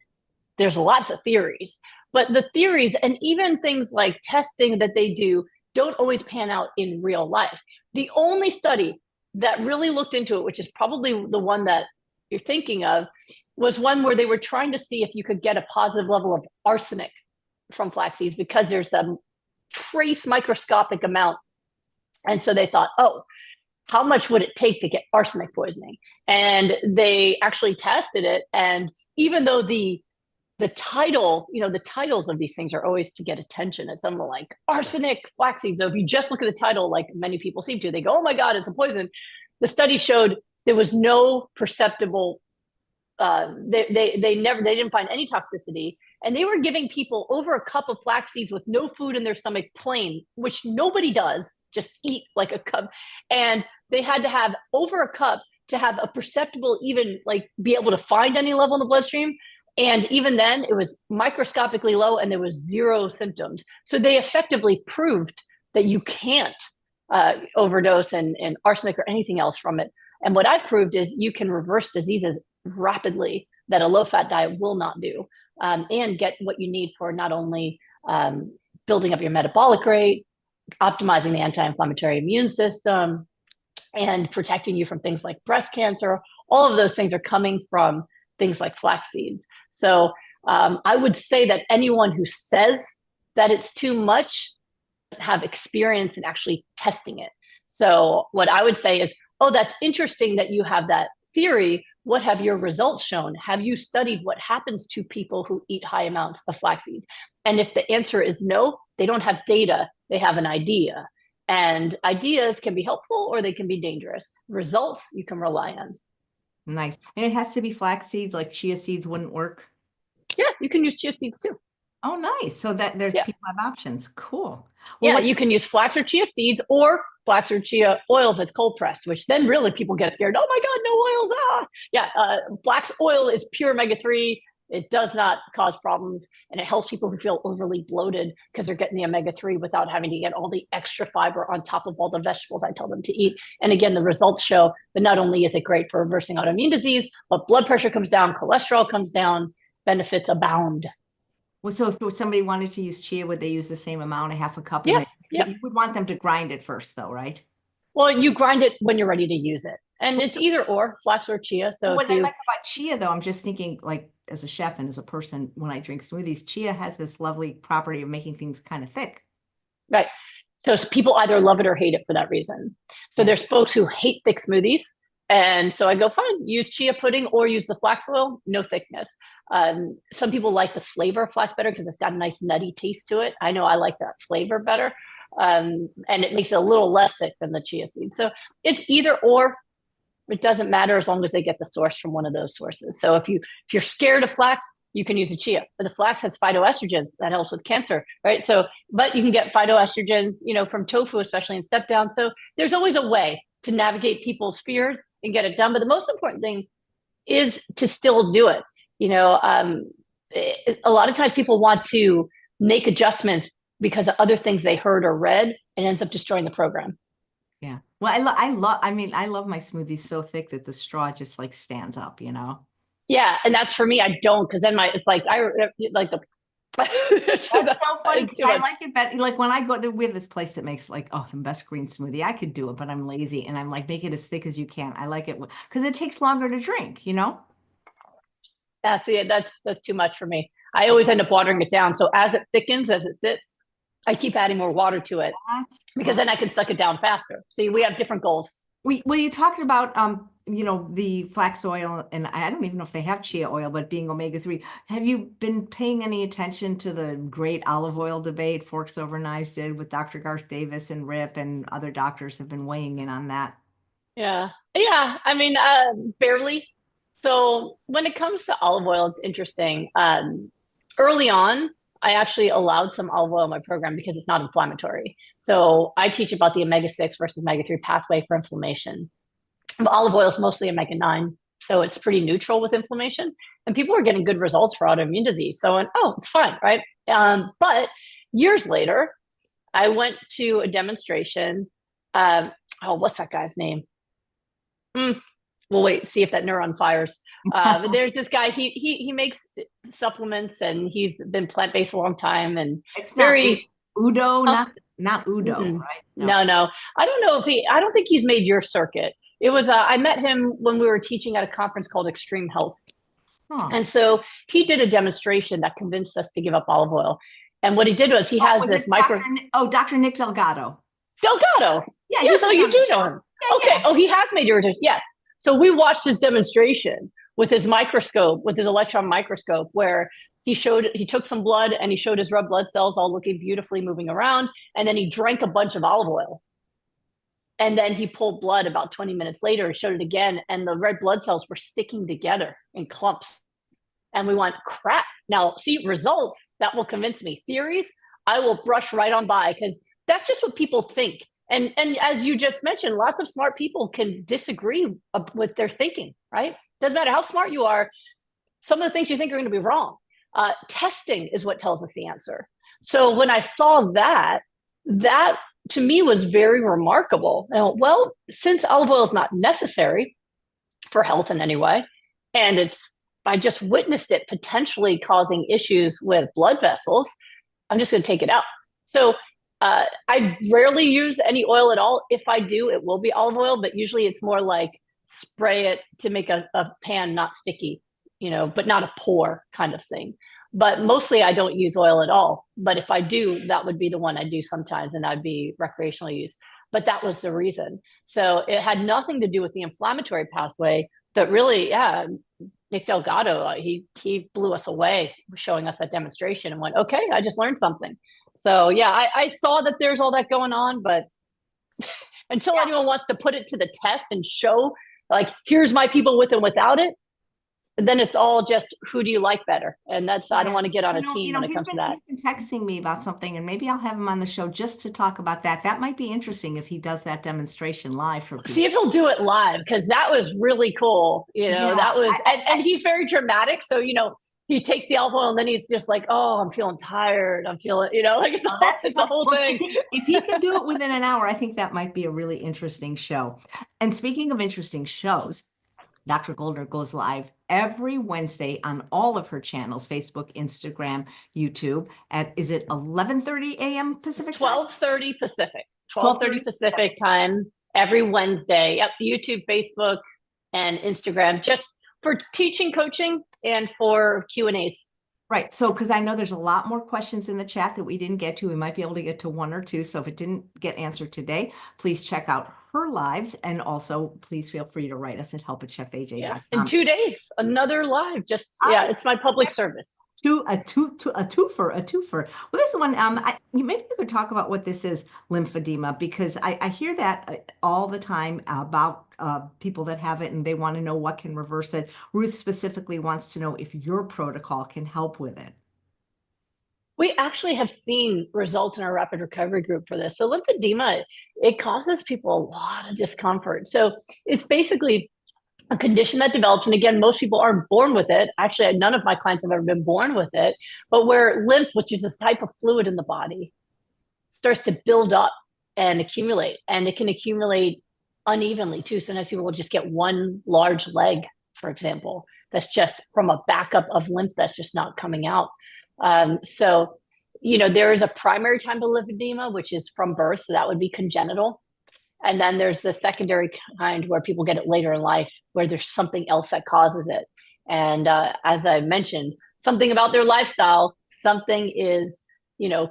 There's lots of theories. But the theories and even things like testing that they do don't always pan out in real life. The only study that really looked into it, which is probably the one that you're thinking of, was one where they were trying to see if you could get a positive level of arsenic from flax seeds because there's a trace microscopic amount. And so they thought, oh, how much would it take to get arsenic poisoning? And they actually tested it. And even though the the title, the titles of these things are always to get attention. It's something like arsenic, flaxseed. So if you just look at the title, like many people seem to, they go, oh my God, it's a poison. The study showed there was no perceptible, they didn't find any toxicity. And they were giving people over a cup of flax seeds with no food in their stomach, plain, which nobody does, just eat like a cup. And they had to have over a cup to have a perceptible, even like be able to find any level in the bloodstream. And even then, it was microscopically low and there was zero symptoms. So they effectively proved that you can't overdose in arsenic or anything else from it. And what I've proved is you can reverse diseases rapidly that a low-fat diet will not do, and get what you need for not only building up your metabolic rate, optimizing the anti-inflammatory immune system, and protecting you from things like breast cancer. All of those things are coming from things like flax seeds. So I would say that anyone who says that it's too much have experience in actually testing it. So what I would say is, oh, that's interesting that you have that theory. What have your results shown? Have you studied what happens to people who eat high amounts of flax seeds? And if the answer is no, they don't have data, they have an idea. And ideas can be helpful or they can be dangerous. Results you can rely on. Nice. And it has to be flax seeds, like chia seeds wouldn't work? Yeah, you can use chia seeds too. Oh, nice. So that there's people have options. Cool. Well, you can use flax or chia seeds or flax or chia oil if it's cold pressed, which then really people get scared. Oh my God, no oils. Ah, yeah. Flax oil is pure omega-3. It does not cause problems, and it helps people who feel overly bloated because they're getting the omega-3 without having to get all the extra fiber on top of all the vegetables I tell them to eat. And again, the results show that not only is it great for reversing autoimmune disease, but blood pressure comes down, cholesterol comes down, benefits abound. Well, so if somebody wanted to use chia, would they use the same amount, a half a cup? Yeah. You would want them to grind it first though, right? Well, you grind it when you're ready to use it. And it's either or, flax or chia. So what I like about chia though, I'm just thinking like as a chef and as a person, when I drink smoothies, chia has this lovely property of making things kind of thick. Right. So people either love it or hate it for that reason. So there's folks who hate thick smoothies. And so I go, fine, use chia pudding or use the flax oil, no thickness. Some people like the flavor of flax better because it's got a nice nutty taste to it. I know I like that flavor better. And it makes it a little less thick than the chia seeds. So it's either or. It doesn't matter as long as they get the source from one of those sources. So if you're scared of flax, you can use a chia. But the flax has phytoestrogens that helps with cancer, right? So, but you can get phytoestrogens, from tofu, especially in step down. So there's always a way to navigate people's fears and get it done. But the most important thing is to still do it. A lot of times people want to make adjustments because of other things they heard or read, and ends up destroying the program. Yeah. Well, I love my smoothies so thick that the straw just like stands up, Yeah. And that's for me. I don't, because then it's like, I like the, that's so funny because I like it better. Like when I go to, we have this place that makes like, the best green smoothie. I could do it, but I'm lazy. And I'm like, make it as thick as you can. I like it because it takes longer to drink, Yeah, see, that's too much for me. I always end up watering it down. So as it thickens, as it sits, I keep adding more water to it because then I can suck it down faster. See, we have different goals. You talking about, the flax oil, and I don't even know if they have chia oil, but being omega-3, have you been paying any attention to the great olive oil debate Forks Over Knives did with Dr. Garth Davis and Rip, and other doctors have been weighing in on that? Yeah. I mean, barely. So when it comes to olive oil, it's interesting. Early on, I actually allowed some olive oil in my program because it's not inflammatory. So I teach about the omega-6 versus omega-3 pathway for inflammation. But olive oil is mostly omega-9, so it's pretty neutral with inflammation. And people are getting good results for autoimmune disease. So, it's fine, right? But years later, I went to a demonstration. What's that guy's name? We'll wait, see if that neuron fires. But there's this guy, he makes supplements and he's been plant-based a long time, and it's very Udo, not Udo, right? No. I don't know I don't think he's made your circuit. It was, I met him when we were teaching at a conference called Extreme Health. And so he did a demonstration that convinced us to give up olive oil. And what he did was he has this Dr. Nick Delgado. Delgado. Yeah. So you do know him. Yeah, okay. Yeah. Oh, he has made your, yes. So we watched his demonstration with his microscope, with his electron microscope, where He took some blood and he showed his red blood cells all looking beautifully moving around. And then he drank a bunch of olive oil. And then he pulled blood about 20 minutes later and showed it again. And the red blood cells were sticking together in clumps. And we went, crap. Now, see, results, that will convince me. Theories, I will brush right on by because that's just what people think. And as you just mentioned, lots of smart people can disagree with their thinking, right? Doesn't matter how smart you are. Some of the things you think are going to be wrong. Testing is what tells us the answer. So when I saw that to me was very remarkable. And well, since olive oil is not necessary for health in any way, and I just witnessed it potentially causing issues with blood vessels, I'm just going to take it out. So I rarely use any oil at all. If I do, it will be olive oil, but usually it's more like spray it to make a pan not sticky, but not a pour kind of thing. But mostly I don't use oil at all. But if I do, that would be the one I do sometimes, and that'd be recreational use. But that was the reason. So it had nothing to do with the inflammatory pathway, but really, yeah, Nick Delgado, he blew us away showing us that demonstration and went, okay, I just learned something. So yeah, I saw that there's all that going on, but until anyone wants to put it to the test and show, like, here's my people with and without it, then it's all just who do you like better? And that's, I don't want to get on a team when it comes to that. He's been texting me about something, and maybe I'll have him on the show just to talk about that. That might be interesting if he does that demonstration live for people. See if he'll do it live, because that was really cool. That was, and he's very dramatic. So, he takes the olive oil and then he's just like, oh, I'm feeling tired. I'm feeling, like it's the whole thing. If he can do it within an hour, I think that might be a really interesting show. And speaking of interesting shows, Dr. Goldner goes live every Wednesday on all of her channels, Facebook, Instagram, YouTube, is it 11:30 a.m. Pacific time? 12:30 Pacific. 12:30 Pacific time every Wednesday. Yep, YouTube, Facebook, and Instagram, just for teaching, coaching, and for Q&As. Right. So, because I know there's a lot more questions in the chat that we didn't get to. We might be able to get to one or two. So if it didn't get answered today, please check out her lives. And also, please feel free to write us at help@chefaj.com. Yeah. In 2 days, another live. It's my public service. A twofer. Well, this one, maybe you could talk about what this is, lymphedema, because I hear that all the time about people that have it and they want to know what can reverse it. Ruth specifically wants to know if your protocol can help with it. We actually have seen results in our rapid recovery group for this. So lymphedema, it causes people a lot of discomfort. So it's basically a condition that develops. And again, most people aren't born with it. Actually, none of my clients have ever been born with it, but where lymph, which is a type of fluid in the body, starts to build up and accumulate. And it can accumulate unevenly too. Sometimes people will just get one large leg, for example, that's just from a backup of lymph that's just not coming out. So, there is a primary type of lymphedema, which is from birth. So that would be congenital. And then there's the secondary kind where people get it later in life, where there's something else that causes it. And as I mentioned, something about their lifestyle, something is,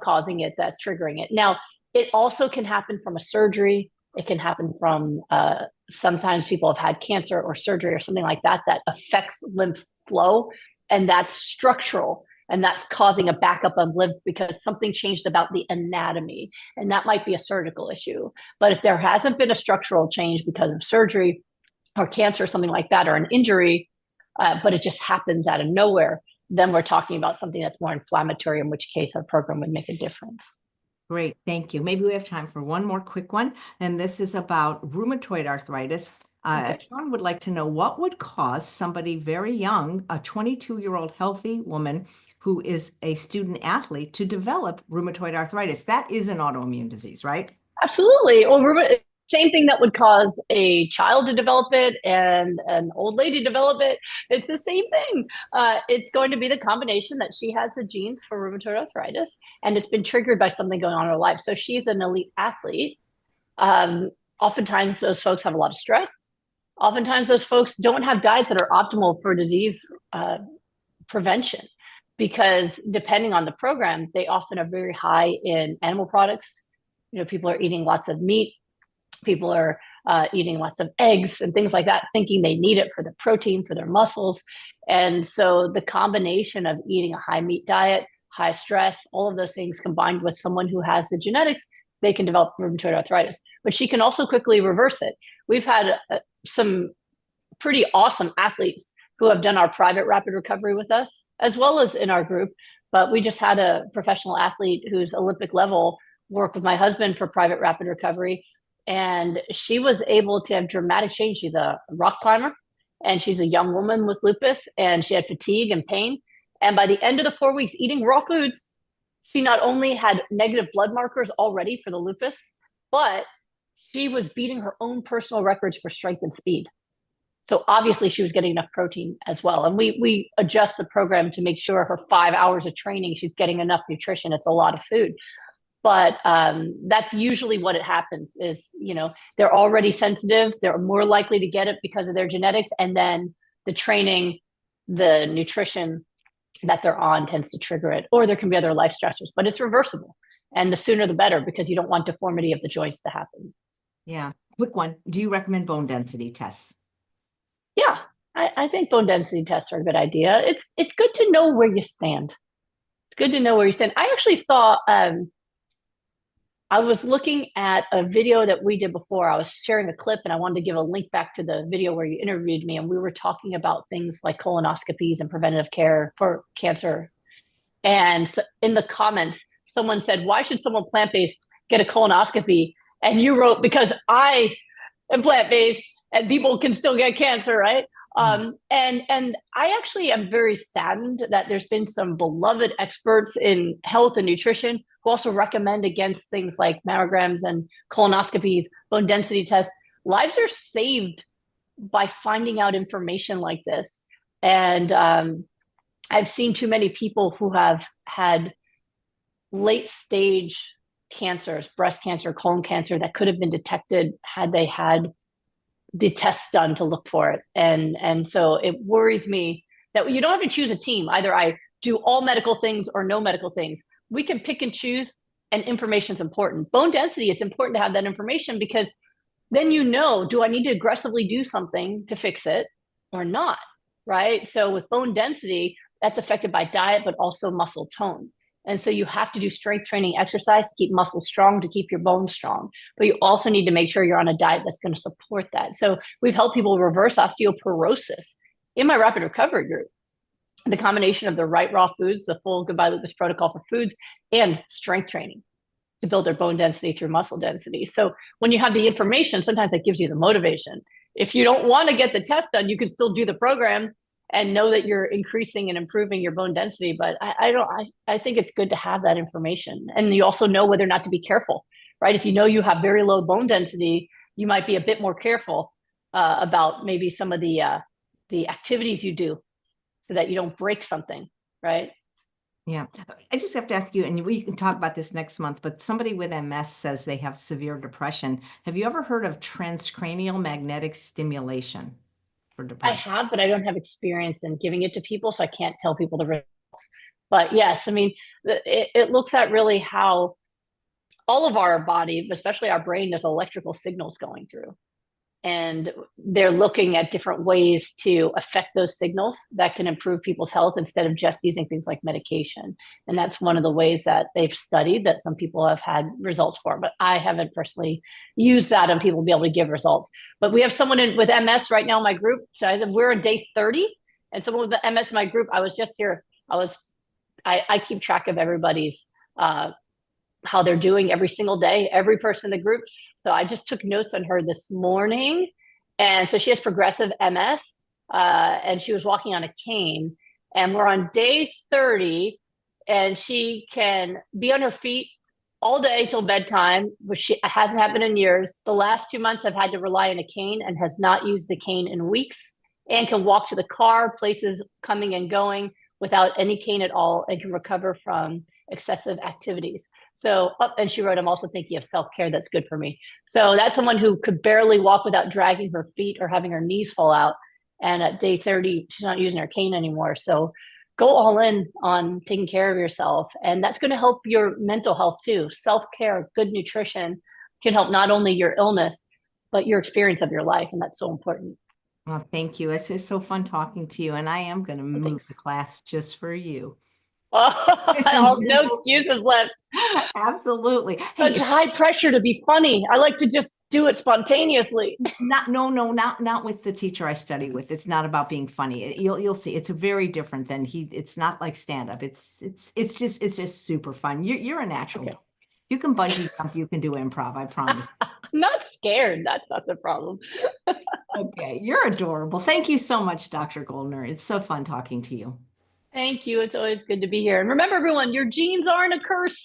causing it, that's triggering it. Now, it also can happen from a surgery. It can happen from sometimes people have had cancer or surgery or something like that affects lymph flow. And that's structural. And that's causing a backup of lymph because something changed about the anatomy. And that might be a surgical issue. But if there hasn't been a structural change because of surgery or cancer or something like that, or an injury, but it just happens out of nowhere, then we're talking about something that's more inflammatory, in which case our program would make a difference. Great, thank you. Maybe we have time for one more quick one. And this is about rheumatoid arthritis. Sean would like to know what would cause somebody very young, a 22-year-old healthy woman who is a student athlete, to develop rheumatoid arthritis. That is an autoimmune disease, right? Absolutely. Well, same thing that would cause a child to develop it and an old lady to develop it. It's the same thing. It's going to be the combination that she has the genes for rheumatoid arthritis, and it's been triggered by something going on in her life. So she's an elite athlete. Oftentimes those folks have a lot of stress. Oftentimes those folks don't have diets that are optimal for disease prevention, because depending on the program, they often are very high in animal products. People are eating lots of meat. People are eating lots of eggs and things like that, thinking they need it for the protein, for their muscles. And so the combination of eating a high meat diet, high stress, all of those things combined with someone who has the genetics, they can develop rheumatoid arthritis. But she can also quickly reverse it. We've had some pretty awesome athletes who have done our private rapid recovery with us, as well as in our group. But we just had a professional athlete who's Olympic level work with my husband for private rapid recovery. And she was able to have dramatic change. She's a rock climber and she's a young woman with lupus, and she had fatigue and pain. And by the end of the 4 weeks eating raw foods, she not only had negative blood markers already for the lupus, but she was beating her own personal records for strength and speed. So obviously she was getting enough protein as well. And we adjust the program to make sure her 5 hours of training, she's getting enough nutrition. It's a lot of food. But that's usually what it happens is, they're already sensitive. They're more likely to get it because of their genetics. And then the training, the nutrition that they're on tends to trigger it. Or there can be other life stressors, but it's reversible. And the sooner the better, because you don't want deformity of the joints to happen. Yeah. Quick one. Do you recommend bone density tests? Yeah, I think bone density tests are a good idea. It's good to know where you stand. It's good to know where you stand. I actually saw, I was looking at a video that we did before. I was sharing a clip and I wanted to give a link back to the video where you interviewed me. And we were talking about things like colonoscopies and preventative care for cancer. And so in the comments, someone said, why should someone plant-based get a colonoscopy? And you wrote, because I am plant-based and people can still get cancer, right? And I actually am very saddened that there's been some beloved experts in health and nutrition who also recommend against things like mammograms and colonoscopies, bone density tests. Lives are saved by finding out information like this. And I've seen too many people who have had late stage cancers, breast cancer, colon cancer, that could have been detected had they had the tests done to look for it. And so it worries me that you don't have to choose a team. Either I do all medical things or no medical things. We can pick and choose, and information is important. Bone density, it's important to have that information because then do I need to aggressively do something to fix it or not, right? So with bone density, that's affected by diet, but also muscle tone. And so you have to do strength training exercise to keep muscles strong, to keep your bones strong. But you also need to make sure you're on a diet that's going to support that. So we've helped people reverse osteoporosis in my rapid recovery group. The combination of the right raw foods, the full Goodbye Lupus protocol for foods, and strength training to build their bone density through muscle density. So when you have the information, sometimes that gives you the motivation. If you don't want to get the test done, you can still do the program and know that you're increasing and improving your bone density. But I think it's good to have that information. And you also know whether or not to be careful, right? If you know you have very low bone density, you might be a bit more careful about maybe some of the activities you do so that you don't break something, right? Yeah. I just have to ask you, and we can talk about this next month, but somebody with MS says they have severe depression. Have you ever heard of transcranial magnetic stimulation for I depression? have, but I don't have experience in giving it to people, so I can't tell people the results. But yes, I mean, it looks at really how all of our body, especially our brain, there's electrical signals going through. And they're looking at different ways to affect those signals that can improve people's health instead of just using things like medication. And that's one of the ways that they've studied that some people have had results for. But I haven't personally used that on people to be able to give results. But we have someone with MS right now in my group. So we're on day 30. And someone with the MS in my group, I was just here. I keep track of everybody's how they're doing every single day, every person in the group. So I just took notes on her this morning. And so she has progressive MS and she was walking on a cane. And we're on day 30 and she can be on her feet all day till bedtime, which hasn't happened in years. The last 2 months I've had to rely on a cane and has not used the cane in weeks, and can walk to the car, places coming and going without any cane at all, and can recover from excessive activities. So, and she wrote, I'm also thinking of self-care that's good for me. So that's someone who could barely walk without dragging her feet or having her knees fall out. And at day 30, she's not using her cane anymore. So go all in on taking care of yourself. And that's going to help your mental health too. Self-care, good nutrition can help not only your illness, but your experience of your life. And that's so important. Well, thank you. It's just so fun talking to you. And I am going to Well, move the thanks. class just for you. No excuses left. Absolutely. Such Hey, high pressure to be funny. I like to just do it spontaneously. not with the teacher I study with. It's not about being funny. You'll see. It's a very different than it's not like stand up. It's just super fun. You're a natural. Okay. You can bungee jump, you can do improv, I promise. I'm not scared. That's not the problem. Okay, you're adorable. Thank you so much, Dr. Goldner. It's so fun talking to you. Thank you. It's always good to be here. And remember, everyone, your genes aren't a curse.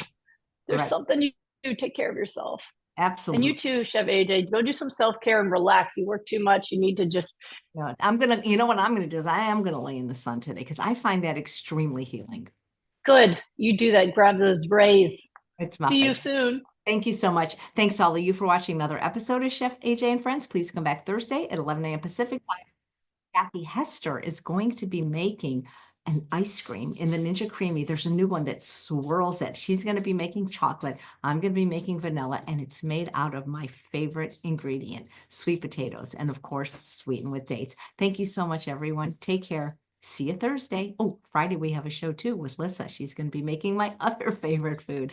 There's Right. something you do. Take care of yourself. And you Absolutely. too, Chef AJ. Go do some self care and relax. You work too much. You need to just. Yeah, you know what I'm gonna do is I am gonna lay in the sun today because I find that extremely healing. Good. You do that. Grab those rays. It's my See you favorite. soon. Thank you so much. Thanks all of you for watching another episode of Chef AJ and Friends. Please come back Thursday at 11 a.m. Pacific. Kathy Hester is going to be making an ice cream in the Ninja Creamy. There's a new one that swirls it. She's going to be making chocolate. I'm going to be making vanilla, and it's made out of my favorite ingredient, sweet potatoes, and of course, sweetened with dates. Thank you so much, everyone. Take care. See you Thursday. Oh, Friday we have a show too with Lissa. She's going to be making my other favorite food.